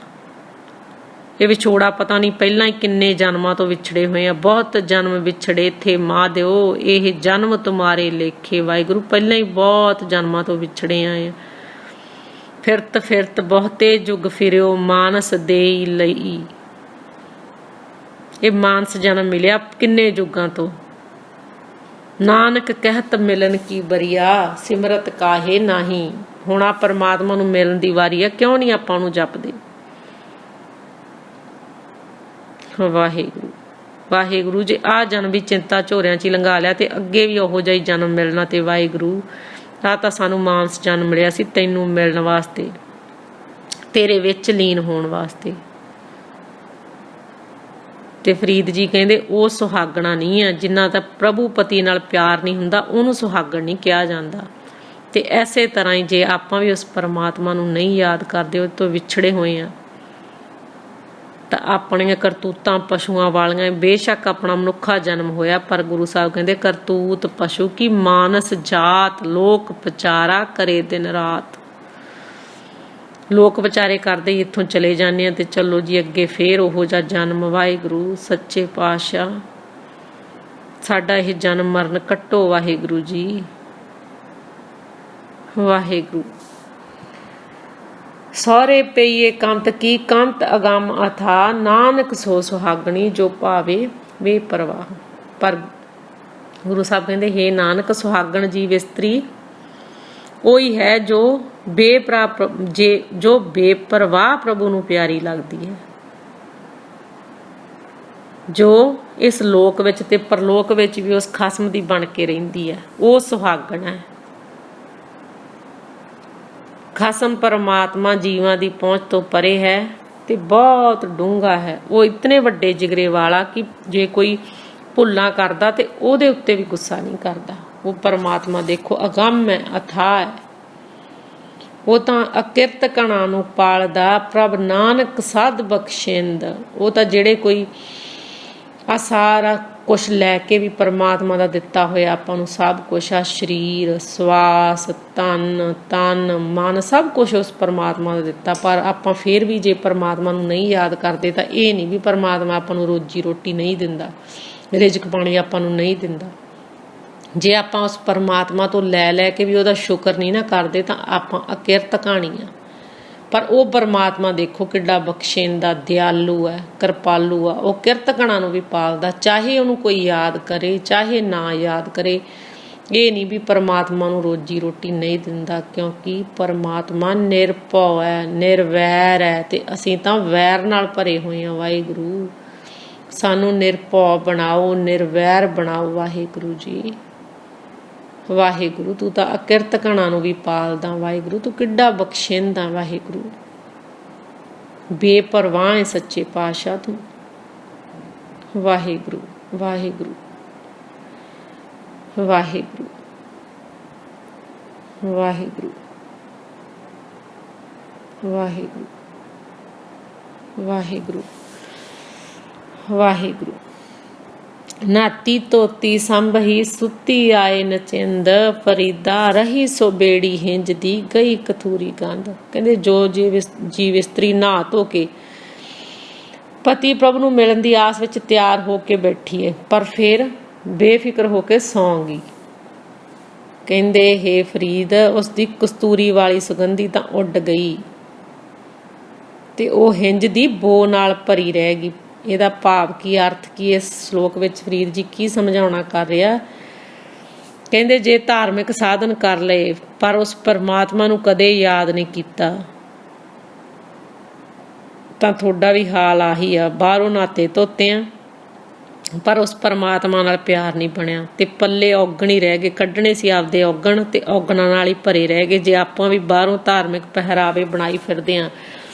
Speaker 2: ਇਹ ਵਿਛੋੜਾ ਪਤਾ ਨਹੀਂ ਪਹਿਲਾਂ ਹੀ ਕਿੰਨੇ ਜਨਮਾਂ ਤੋਂ ਵਿਛੜੇ ਹੋਏ ਆ। ਬਹੁਤ ਜਨਮ ਵਿਛੜੇ ਥੇ ਮਾਂ ਦਿਓ, ਇਹ ਜਨਮ ਤੁਮਾਰੇ ਲੇਖੇ। ਵਾਹਿਗੁਰੂ ਪਹਿਲਾਂ ਹੀ ਬਹੁਤ ਜਨਮਾਂ ਤੋਂ ਵਿਛੜੇ ਆਏ ਆ। ਫਿਰਤ ਫਿਰਤ ਬਹੁਤੇ ਜੁਗ ਫਿਰਿਓ, ਮਾਨਸ ਦੇਈ ਲਈ। ਇਹ ਮਾਨਸ ਜਨਮ ਮਿਲਿਆ ਕਿੰਨੇ ਯੁੱਗਾਂ ਤੋਂ। ਨਾਨਕ ਕਹਿਤ ਮਿਲਨ ਕੀ ਬਰੀਆ, ਸਿਮਰਤ ਕਾਹੇ ਨਹੀਂ। ਹੁਣ ਆ ਪਰਮਾਤਮਾ ਨੂੰ ਮਿਲਣ ਦੀ ਵਾਰੀ ਆ, ਕਿਉਂ ਨਹੀਂ ਆਪਾਂ ਨੂੰ ਜਪਦੇ। ਵਾਹਿਗੁਰੂ ਵਾਹਿਗੁਰੂ। ਜੇ ਆਹ ਜਨਮ ਵੀ ਚਿੰਤਾ ਝੋਰਿਆਂ 'ਚ ਹੀ ਲੰਘਾ ਲਿਆ ਤੇ ਅੱਗੇ ਵੀ ਉਹੋ ਜਿਹਾ ਹੀ ਜਨਮ ਮਿਲਣਾ। ਤੇ ਵਾਹਿਗੁਰੂ ਆਹ ਤਾਂ ਸਾਨੂੰ ਮਾਨਸ ਜਨਮ ਮਿਲਿਆ ਸੀ ਤੈਨੂੰ ਮਿਲਣ ਵਾਸਤੇ, ਤੇਰੇ ਵਿੱਚ ਲੀਨ ਹੋਣ ਵਾਸਤੇ। ਤੇ ਫਰੀਦ ਜੀ ਕਹਿੰਦੇ ਉਹ ਸੁਹਾਗਣਾ ਨਹੀਂ ਆ ਜਿਨ੍ਹਾਂ ਦਾ ਪ੍ਰਭੂ ਪਤੀ ਨਾਲ ਪਿਆਰ ਨਹੀਂ ਹੁੰਦਾ, ਉਹਨੂੰ ਸੁਹਾਗਣ ਨਹੀਂ ਕਿਹਾ ਜਾਂਦਾ। ਤੇ ਐਸੇ ਤਰ੍ਹਾਂ ਹੀ ਜੇ ਆਪਾਂ ਵੀ ਉਸ ਪਰਮਾਤਮਾ ਨੂੰ ਨਹੀਂ ਯਾਦ ਕਰਦੇ, ਉਹ ਤੋਂ ਵਿਛੜੇ ਹੋਏ ਆ, ਤਾਂ ਆਪਣੀਆਂ ਕਰਤੂਤਾਂ ਪਸ਼ੂਆਂ ਵਾਲੀਆਂ। ਬੇਸ਼ੱਕ ਆਪਣਾ ਮਨੁੱਖਾ ਜਨਮ ਹੋਇਆ ਪਰ ਗੁਰੂ ਸਾਹਿਬ ਕਹਿੰਦੇ ਕਰਤੂਤ ਪਸ਼ੂ ਕੀ ਮਾਨਸ ਜਾਤ, ਲੋਕ ਵਿਚਾਰਾ ਕਰੇ ਦਿਨ ਰਾਤ। ਲੋਕ ਵਿਚਾਰੇ ਕਰਦੇ ਹੀ ਇੱਥੋਂ ਚਲੇ ਜਾਂਦੇ ਆ ਤੇ ਚਲੋ ਜੀ ਅੱਗੇ ਫੇਰ ਉਹੋ ਜਿਹਾ ਜਨਮ। ਵਾਹਿਗੁਰੂ ਸੱਚੇ ਪਾਤਸ਼ਾਹ ਸਾਡਾ ਇਹ ਜਨਮ ਮਰਨ ਕੱਟੋ। ਵਾਹਿਗੁਰੂ ਜੀ ਵਾਹਿਗੁਰੂ। ਸਹੁਰੇ ਪਈਏ ਕੰਤ ਕੀ ਕੰਤ ਅਗੰਮ ਅਥਾ, ਨਾਨਕ ਸੋ ਸੁਹਾਗਣੀ ਜੋ ਭਾਵੇ ਬੇਪਰਵਾਹ। ਪਰ ਗੁਰੂ ਸਾਹਿਬ ਕਹਿੰਦੇ ਹੇ ਨਾਨਕ, ਸੁਹਾਗਣ ਜੀਵ ਇਸਤਰੀ ਉਹੀ ਹੈ ਜੋ ਬੇਪਰਵਾਹ ਪ੍ਰਭੂ ਨੂੰ ਪਿਆਰੀ ਲੱਗਦੀ ਹੈ, ਜੋ ਇਸ ਲੋਕ ਵਿੱਚ ਤੇ ਪਰਲੋਕ ਵਿੱਚ ਵੀ ਉਸ ਖਸਮ ਦੀ ਬਣ ਕੇ ਰਹਿੰਦੀ ਹੈ। ਉਹ ਸੁਹਾਗਣ ਹੈ। ਖਸਮ ਪਰਮਾਤਮਾ ਜੀਵਾਂ ਦੀ ਪਹੁੰਚ ਤੋਂ ਪਰੇ ਹੈ ਤੇ ਬਹੁਤ ਡੂੰਘਾ ਹੈ। ਉਹ ਇਤਨੇ ਵੱਡੇ ਜਿਗਰੇ ਵਾਲਾ ਕਿ ਜੇ ਕੋਈ ਭੁੱਲਾਂ ਕਰਦਾ ਤੇ ਉਹਦੇ ਉੱਤੇ ਵੀ ਗੁੱਸਾ ਨਹੀਂ ਕਰਦਾ। ਉਹ ਪਰਮਾਤਮਾ ਦੇਖੋ ਅਗੰਮ ਹੈ, ਅਥਾਹ ਹੈ। ਉਹ ਤਾਂ ਅਕਿਰਤ ਕਣਾਂ ਨੂੰ ਪਾਲਦਾ, ਪ੍ਰਭ ਨਾਨਕ ਸਾਧ ਬਖਸ਼ਿੰਦ। ਉਹ ਤਾਂ ਜਿਹੜੇ ਕੋਈ ਆ ਸਾਰਾ ਕੁਛ ਲੈ ਕੇ ਵੀ ਪਰਮਾਤਮਾ ਦਾ ਦਿੱਤਾ ਹੋਇਆ ਆਪਾਂ ਨੂੰ ਸਭ ਕੁਛ ਆ, ਸਰੀਰ, ਸਵਾਸ, ਤਨ ਮਨ ਸਭ ਕੁਛ ਉਸ ਪਰਮਾਤਮਾ ਦਾ ਦਿੱਤਾ। ਪਰ ਆਪਾਂ ਫੇਰ ਵੀ ਜੇ ਪਰਮਾਤਮਾ ਨੂੰ ਨਹੀਂ ਯਾਦ ਕਰਦੇ ਤਾਂ ਇਹ ਨਹੀਂ ਵੀ ਪਰਮਾਤਮਾ ਆਪਾਂ ਨੂੰ ਰੋਜੀ ਰੋਟੀ ਨਹੀਂ ਦਿੰਦਾ, ਰਿਜ਼ਕ ਪਾਣੀ ਆਪਾਂ ਨੂੰ ਨਹੀਂ ਦਿੰਦਾ। ਜੇ ਆਪਾਂ ਉਸ ਪਰਮਾਤਮਾ ਤੋਂ ਲੈ ਕੇ ਵੀ ਉਹਦਾ ਸ਼ੁਕਰ ਨਹੀਂ ਨਾ ਕਰਦੇ ਤਾਂ ਆਪਾਂ ਅਕਿਰਤ ਕਹਾਣੀ ਆ। ਪਰ ਉਹ ਪਰਮਾਤਮਾ ਦੇਖੋ ਕਿੱਡਾ ਬਖਸ਼ਿੰਦਾ, ਦਿਆਲੂ ਹੈ, ਕਿਰਪਾਲੂ ਆ। ਉਹ ਕਿਰਤ ਕਣਾਂ ਨੂੰ ਵੀ ਪਾਲਦਾ, ਚਾਹੇ ਉਹਨੂੰ ਕੋਈ ਯਾਦ ਕਰੇ ਚਾਹੇ ਨਾ ਯਾਦ ਕਰੇ। ਇਹ ਨਹੀਂ ਵੀ ਪਰਮਾਤਮਾ ਨੂੰ ਰੋਜੀ ਰੋਟੀ ਨਹੀਂ ਦਿੰਦਾ, ਕਿਉਂਕਿ ਪਰਮਾਤਮਾ ਨਿਰਭਉ ਹੈ, ਨਿਰਵੈਰ ਹੈ ਤੇ ਅਸੀਂ ਤਾਂ ਵੈਰ ਨਾਲ ਭਰੇ ਹੋਏ ਹਾਂ। ਵਾਹਿਗੁਰੂ ਸਾਨੂੰ ਨਿਰਭਉ ਬਣਾਓ, ਨਿਰਵੈਰ ਬਣਾਓ। ਵਾਹਿਗੁਰੂ ਜੀ ਵਾਹਿਗੁਰੂ ਤੂੰ ਤਾਂ ਅਕਿਰਤ ਕਣਾਂ ਨੂੰ ਵੀ ਪਾਲਦਾ। ਵਾਹਿਗੁਰੂ ਤੂੰ ਕਿੱਡਾ ਬਖਸ਼ਿੰਦਾ। ਵਾਹਿਗੁਰੂ ਬੇਪਰਵਾਹ ਹੈ ਸੱਚੇ ਪਾਤਸ਼ਾਹ ਤੂੰ। ਵਾਹਿਗੁਰੂ ਵਾਹਿਗੁਰੂ ਵਾਹਿਗੁਰੂ ਵਾਹਿਗੁਰੂ ਵਾਹਿਗੁਰੂ ਵਾਹਿਗੁਰੂ ਵਾਹਿਗੁਰੂ। ਨਾਤੀ ਧੋਤੀ ਸੰਭਹੀ ਸੁੱਤੀ ਆਏ ਨਚਿੰਦ, ਫਰੀਦਾ ਰਹੀ ਸੋ ਬੇੜੀ ਹਿੰਜ ਦੀ ਗਈ ਕਥੂਰੀ ਗੰਧ। ਕਹਿੰਦੇ ਜੋ ਜੀਵ ਇਸਤਰੀ ਨਹਾ ਧੋ ਕੇ ਪਤੀ ਪ੍ਰਭੂ ਨੂੰ ਮਿਲਣ ਦੀ ਆਸ ਵਿੱਚ ਤਿਆਰ ਹੋ ਕੇ ਬੈਠੀ ਹੈ, ਪਰ ਫਿਰ ਬੇਫਿਕਰ ਹੋ ਕੇ ਸੌਂ ਗਈ। ਕਹਿੰਦੇ ਹੇ ਫਰੀਦ, ਉਸ ਦੀ ਕਸਤੂਰੀ ਵਾਲੀ ਸੁਗੰਧੀ ਤਾਂ ਉੱਡ ਗਈ ਤੇ ਉਹ ਹਿੰਜ ਦੀ ਬੋ ਨਾਲ ਭਰੀ ਰਹਿ ਗਈ। ਇਹਦਾ ਭਾਵ ਕੀ, ਅਰਥ ਕੀ, ਇਸ ਸ਼ਲੋਕ ਵਿੱਚ ਫਰੀਦ ਜੀ ਕੀ ਸਮਝਾਉਣਾ ਕਰ ਰਿਹਾ? ਕਹਿੰਦੇ ਜੇ ਧਾਰਮਿਕ ਸਾਧਨ ਕਰ ਲਏ ਪਰ ਉਸ ਪਰਮਾਤਮਾ ਨੂੰ ਕਦੇ ਯਾਦ ਨਹੀਂ ਕੀਤਾ ਤਾਂ ਤੁਹਾਡਾ ਵੀ ਹਾਲ ਆਹੀ ਆ। ਬਾਹਰੋਂ ਨਾਤੇ ਧੋਤੇ ਆ ਪਰ ਉਸ ਪਰਮਾਤਮਾ ਨਾਲ ਪਿਆਰ ਨਹੀਂ ਬਣਿਆ ਤੇ ਪੱਲੇ ਔਗਣ ਹੀ ਰਹਿ ਗਏ। ਕੱਢਣੇ ਸੀ ਆਪਦੇ ਔਗਣ ਤੇ ਔਗਣਾਂ ਨਾਲ ਹੀ ਭਰੇ ਰਹਿ ਗਏ। ਜੇ ਆਪਾਂ ਵੀ ਬਾਹਰੋਂ ਧਾਰਮਿਕ ਪਹਿਰਾਵੇ ਬਣਾਈ ਫਿਰਦੇ ਹਾਂ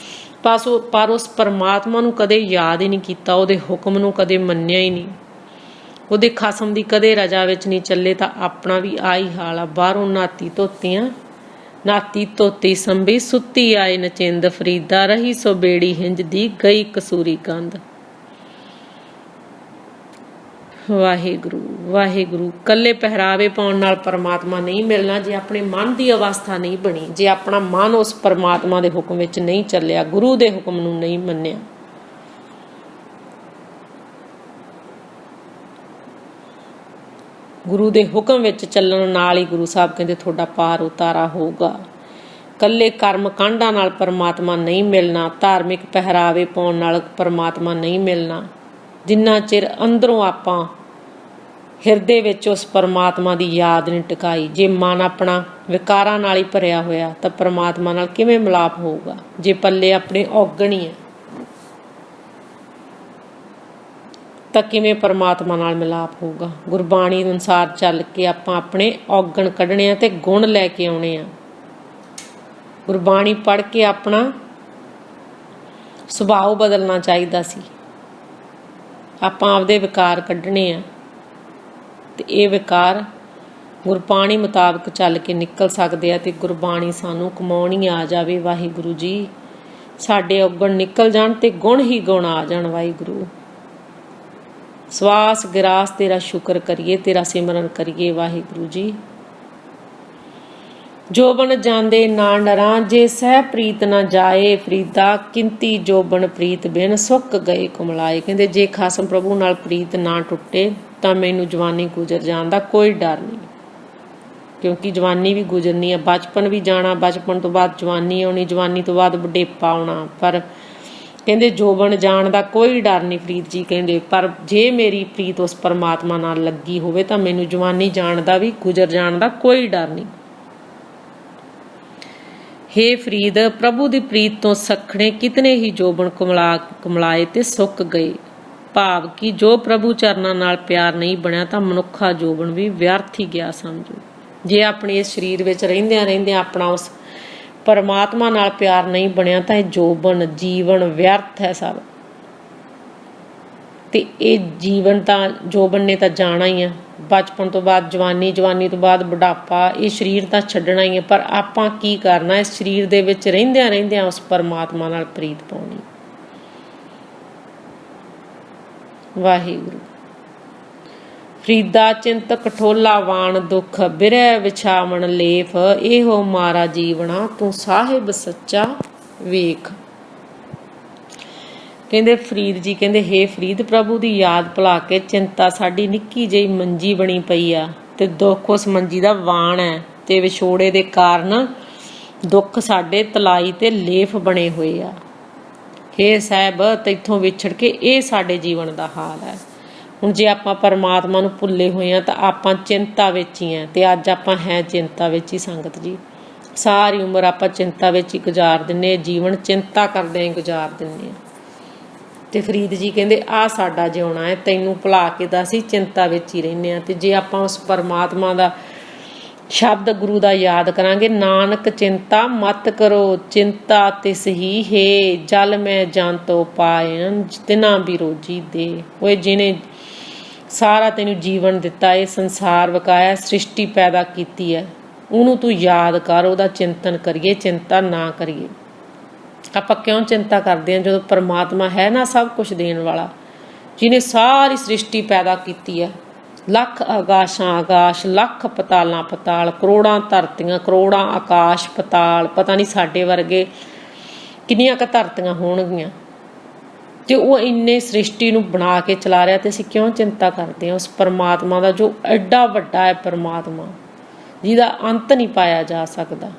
Speaker 2: ਪਰ ਉਸ ਪਰਮਾਤਮਾ ਨੂੰ ਕਦੇ ਯਾਦ ਹੀ ਨਹੀਂ ਕੀਤਾ, ਉਹਦੇ ਹੁਕਮ ਨੂੰ ਕਦੇ ਮੰਨਿਆ ਹੀ ਨਹੀਂ, ਉਹਦੇ ਖਸਮ ਦੀ ਕਦੇ ਰਜਾ ਵਿੱਚ ਨਹੀਂ ਚੱਲੇ ਤਾਂ ਆਪਣਾ ਵੀ ਆਹੀ ਹਾਲ ਆ। ਬਾਹਰੋਂ ਨਾਤੀ ਧੋਤੀਆਂ ਨਾਤੀ ਧੋਤੀ ਸੰਭੀ, ਸੁੱਤੀ ਆਏ ਨਚਿੰਦ ਫਰੀਦਾ, ਰਹੀ ਸੋ ਬੇੜੀ ਹਿੰਜ ਦੀ, ਗਈ ਕਸੂਰੀ ਕੰਧ। ਵਾਹਿਗੁਰੂ ਵਾਹਿਗੁਰੂ। ਕੱਲੇ ਪਹਿਰਾਵੇ ਪਾਉਣ ਨਾਲ ਪਰਮਾਤਮਾ ਨਹੀਂ ਮਿਲਣਾ ਜੇ ਆਪਣੇ ਮਨ ਦੀ ਅਵਸਥਾ ਨਹੀਂ ਬਣੀ, ਜੇ ਆਪਣਾ ਮਨ ਉਸ ਪਰਮਾਤਮਾ ਦੇ ਹੁਕਮ ਵਿੱਚ ਨਹੀਂ ਚੱਲਿਆ, ਗੁਰੂ ਦੇ ਹੁਕਮ ਨੂੰ ਨਹੀਂ ਮੰਨਿਆ। ਗੁਰੂ ਦੇ ਹੁਕਮ ਵਿੱਚ ਚੱਲਣ ਨਾਲ ਹੀ ਗੁਰੂ ਸਾਹਿਬ ਕਹਿੰਦੇ ਤੁਹਾਡਾ ਪਾਰ ਉਤਾਰਾ ਹੋਊਗਾ। ਕੱਲੇ ਕਰਮ ਕਾਂਡਾਂ ਨਾਲ ਪਰਮਾਤਮਾ ਨਹੀਂ ਮਿਲਣਾ, ਧਾਰਮਿਕ ਪਹਿਰਾਵੇ ਪਾਉਣ ਨਾਲ ਪਰਮਾਤਮਾ ਨਹੀਂ ਮਿਲਣਾ। ਜਿੰਨਾ ਚਿਰ ਅੰਦਰੋਂ ਆਪਾਂ ਹਿਰਦੇ ਵਿੱਚ ਉਸ ਪਰਮਾਤਮਾ ਦੀ ਯਾਦ ਨਹੀਂ ਟਿਕਾਈ, ਜੇ ਮਨ ਆਪਣਾ ਵਿਕਾਰਾਂ ਨਾਲ ਹੀ ਭਰਿਆ ਹੋਇਆ ਤਾਂ ਪਰਮਾਤਮਾ ਨਾਲ ਕਿਵੇਂ ਮਿਲਾਪ ਹੋਊਗਾ? ਜੇ ਪੱਲੇ ਆਪਣੇ ਔਗਣ ਹੀ ਹੈ ਤਾਂ ਕਿਵੇਂ ਪਰਮਾਤਮਾ ਨਾਲ ਮਿਲਾਪ ਹੋਊਗਾ? ਗੁਰਬਾਣੀ ਅਨੁਸਾਰ ਚੱਲ ਕੇ ਆਪਾਂ ਆਪਣੇ ਔਗਣ ਕੱਢਣੇ ਆ ਤੇ ਗੁਣ ਲੈ ਕੇ ਆਉਣੇ ਆ। ਗੁਰਬਾਣੀ ਪੜ੍ਹ ਕੇ ਆਪਣਾ ਸੁਭਾਅ ਬਦਲਣਾ ਚਾਹੀਦਾ ਸੀ। ਆਪਾਂ ਆਪਦੇ ਵਿਕਾਰ ਕੱਢਣੇ ਆ ਤੇ ਇਹ ਵਿਕਾਰ ਗੁਰਬਾਣੀ ਮੁਤਾਬਕ ਚੱਲ ਕੇ ਨਿਕਲ ਸਕਦੇ ਆ ਤੇ ਗੁਰਬਾਣੀ ਸਾਨੂੰ ਕਮਾਉਣੀ ਆ ਜਾਵੇ। ਵਾਹਿਗੁਰੂ ਜੀ, ਸਾਡੇ ਔਗਣ ਨਿਕਲ ਜਾਣ ਤੇ ਗੁਣ ਹੀ ਗੁਣ ਆ ਜਾਣ। ਵਾਹਿਗੁਰੂ, ਸਵਾਸ ਗਿਰਾਸ ਤੇਰਾ ਸ਼ੁਕਰ ਕਰੀਏ, ਤੇਰਾ ਸਿਮਰਨ ਕਰੀਏ। ਵਾਹਿਗੁਰੂ ਜੀ, ਜੋਬਨ ਜਾਂਦੇ ਨਾ ਡਰਾਂ, ਜੇ ਸਹਿ ਪ੍ਰੀਤ ਨਾ ਜਾਏ ਫਰੀਦਾ, ਕਿੰਤੀ ਜੋਬਨ ਪ੍ਰੀਤ ਬਿਨ ਸੁੱਕ ਗਏ ਕੁਮਲਾਏ। ਕਹਿੰਦੇ ਜੇ ਖਸਮ ਪ੍ਰਭੂ ਨਾਲ ਪ੍ਰੀਤ ਨਾ ਟੁੱਟੇ ਤਾਂ ਮੈਨੂੰ ਜਵਾਨੀ ਗੁਜ਼ਰ ਜਾਣ ਦਾ ਕੋਈ ਡਰ ਨਹੀਂ, ਕਿਉਂਕਿ ਜਵਾਨੀ ਵੀ ਗੁਜ਼ਰਨੀ ਆ, ਬਚਪਨ ਵੀ ਜਾਣਾ, ਬਚਪਨ ਤੋਂ ਬਾਅਦ ਜਵਾਨੀ ਆਉਣੀ, ਜਵਾਨੀ ਤੋਂ ਬਾਅਦ ਬੁਢੇਪਾ ਆਉਣਾ। ਪਰ ਕਹਿੰਦੇ ਜੋਬਨ ਜਾਣ ਦਾ ਕੋਈ ਡਰ ਨਹੀਂ ਫਰੀਦ ਜੀ ਕਹਿੰਦੇ, ਪਰ ਜੇ ਮੇਰੀ ਪ੍ਰੀਤ ਉਸ ਪਰਮਾਤਮਾ ਨਾਲ ਲੱਗੀ ਹੋਵੇ ਤਾਂ ਮੈਨੂੰ ਜਵਾਨੀ ਜਾਣ ਦਾ ਵੀ, ਗੁਜ਼ਰ ਜਾਣ ਦਾ ਕੋਈ ਡਰ ਨਹੀਂ। ਹੇ ਫਰੀਦ, ਪ੍ਰਭੂ ਦੀ ਪ੍ਰੀਤ ਤੋਂ ਸਖਣੇ ਕਿਤਨੇ ਹੀ ਜੋਬਨ ਕੁਮਲਾਏ ਤੇ ਸੁੱਕ ਗਏ। ਭਾਵ ਕਿ ਜੋ ਪ੍ਰਭੂ ਚਰਨਾਂ ਨਾਲ ਪਿਆਰ ਨਹੀਂ ਬਣਿਆ ਤਾਂ ਮਨੁੱਖਾ ਜੋਬਨ ਵੀ ਵਿਅਰਥ ਹੀ ਗਿਆ ਸਮਝੋ। ਜੇ ਆਪਣੇ ਇਸ ਸਰੀਰ ਵਿੱਚ ਰਹਿੰਦਿਆਂ ਆਪਣਾ ਉਸ ਪਰਮਾਤਮਾ ਨਾਲ ਪਿਆਰ ਨਹੀਂ ਬਣਿਆ ਤਾਂ ਇਹ ਜੋਬਨ ਜੀਵਨ ਵਿਅਰਥ ਹੈ ਸਭ। ਤੇ ਇਹ ਜੀਵਨ ਤਾਂ ਜੋਬਨ ਨੇ ਤਾਂ ਜਾਣਾ ਹੀ ਆ, ਬਚਪਨ ਤੋਂ ਬਾਅਦ ਜਵਾਨੀ, ਜਵਾਨੀ ਤੋਂ ਬਾਅਦ ਬੁਢਾਪਾ, ਇਹ ਸਰੀਰ ਤਾਂ ਛੱਡਣਾ ਹੀ ਹੈ। ਪਰ ਆਪਾਂ ਕੀ ਕਰਨਾ? ਇਸ ਸਰੀਰ ਦੇ ਵਿੱਚ ਰਹਿੰਦਿਆਂ ਉਸ ਪਰਮਾਤਮਾ ਨਾਲ ਪ੍ਰੀਤ ਪਾਉਣੀ। ਵਾਹਿਗੁਰੂ। ਫਰੀਦਾ ਚਿੰਤ ਕਠੋਲਾ ਵਾਣ ਦੁੱਖ, ਬਿਰਹਿ ਵਿਛਾਵਣ ਲੇਫ, ਇਹੋ ਮਾਰਾ ਜੀਵਣਾ ਤੂੰ ਸਾਹਿਬ ਸੱਚਾ ਵੇਖ। ਕਹਿੰਦੇ ਫਰੀਦ ਜੀ ਕਹਿੰਦੇ ਹੇ ਫਰੀਦ, ਪ੍ਰਭੂ ਦੀ ਯਾਦ ਭੁਲਾ ਕੇ ਚਿੰਤਾ ਸਾਡੀ ਨਿੱਕੀ ਜਿਹੀ ਮੰਜੀ ਬਣੀ ਪਈ ਆ ਤੇ ਦੁੱਖ ਉਸ ਮੰਜੀ ਦਾ ਵਾਣ ਹੈ ਤੇ ਵਿਛੋੜੇ ਦੇ ਕਾਰਨ ਦੁੱਖ ਸਾਡੇ ਤਲਾਈ ਤੇ ਲੇਫ ਬਣੇ ਹੋਏ ਆ। ਹੇ ਸਾਹਿਬ, ਤੈਥੋਂ ਵਿਛੜ ਕੇ ਇਹ ਸਾਡੇ ਜੀਵਨ ਦਾ ਹਾਲ ਹੈ। ਹੁਣ ਜੇ ਆਪਾਂ ਪਰਮਾਤਮਾ ਨੂੰ ਭੁੱਲੇ ਹੋਏ ਆ ਤਾਂ ਆਪਾਂ ਚਿੰਤਾ ਵਿੱਚ ਹੀ ਆ ਤੇ ਅੱਜ ਆਪਾਂ ਹੈ ਚਿੰਤਾ ਵਿੱਚ ਹੀ। ਸੰਗਤ ਜੀ, ਸਾਰੀ ਉਮਰ ਆਪਾਂ ਚਿੰਤਾ ਵਿੱਚ ਹੀ ਗੁਜ਼ਾਰ ਦਿੰਦੇ, ਜੀਵਨ ਚਿੰਤਾ ਕਰਦਿਆਂ ਹੀ ਗੁਜ਼ਾਰ ਦਿੰਦੇ ਆ। ਤੇ ਫਰੀਦ ਜੀ ਕਹਿੰਦੇ ਆਹ ਸਾਡਾ ਜਿਉਣਾ ਹੈ, ਤੈਨੂੰ ਭੁਲਾ ਕੇ ਤਾਂ ਅਸੀਂ ਚਿੰਤਾ ਵਿੱਚ ਹੀ ਰਹਿੰਦੇ ਹਾਂ। ਤੇ ਜੇ ਆਪਾਂ ਉਸ ਪਰਮਾਤਮਾ ਦਾ ਸ਼ਬਦ ਗੁਰੂ ਦਾ ਯਾਦ ਕਰਾਂਗੇ, ਨਾਨਕ ਚਿੰਤਾ ਮਤ ਕਰੋ, ਚਿੰਤਾ ਤਿਸ ਹੀ ਹੈ, ਜਲ ਮੈਂ ਜੰਤੋ ਪਾਇਨ ਤਿਨਾ ਵੀ ਰੋਜੀ ਦੇ। ਓਏ ਜਿਹਨੇ ਸਾਰਾ ਤੈਨੂੰ ਜੀਵਨ ਦਿੱਤਾ, ਇਹ ਸੰਸਾਰ ਵਕਾਇਆ, ਸ੍ਰਿਸ਼ਟੀ ਪੈਦਾ ਕੀਤੀ ਹੈ, ਉਹਨੂੰ ਤੂੰ ਯਾਦ ਕਰ, ਉਹਦਾ ਚਿੰਤਨ ਕਰੀਏ, ਚਿੰਤਾ ਨਾ ਕਰੀਏ। ਆਪਾਂ ਕਿਉਂ ਚਿੰਤਾ ਕਰਦੇ ਹਾਂ ਜਦੋਂ ਪਰਮਾਤਮਾ ਹੈ ਨਾ ਸਭ ਕੁਝ ਦੇਣ ਵਾਲਾ, ਜਿਹਨੇ ਸਾਰੀ ਸ੍ਰਿਸ਼ਟੀ ਪੈਦਾ ਕੀਤੀ ਹੈ। ਲੱਖ ਆਕਾਸ਼ਾਂ ਆਕਾਸ਼, ਲੱਖ ਪਤਾਲਾਂ ਪਤਾਲ, ਕਰੋੜਾਂ ਧਰਤੀਆਂ, ਕਰੋੜਾਂ ਆਕਾਸ਼ ਪਤਾਲ, ਪਤਾ ਨਹੀਂ ਸਾਡੇ ਵਰਗੇ ਕਿੰਨੀਆਂ ਕੁ ਧਰਤੀਆਂ ਹੋਣਗੀਆਂ। ਤੇ ਉਹ ਇੰਨੇ ਸ੍ਰਿਸ਼ਟੀ ਨੂੰ ਬਣਾ ਕੇ ਚਲਾ ਰਿਹਾ ਤੇ ਅਸੀਂ ਕਿਉਂ ਚਿੰਤਾ ਕਰਦੇ ਹਾਂ ਉਸ ਪਰਮਾਤਮਾ ਦਾ ਜੋ ਐਡਾ ਵੱਡਾ ਹੈ ਪਰਮਾਤਮਾ, ਜਿਹਦਾ ਅੰਤ ਨਹੀਂ ਪਾਇਆ ਜਾ ਸਕਦਾ।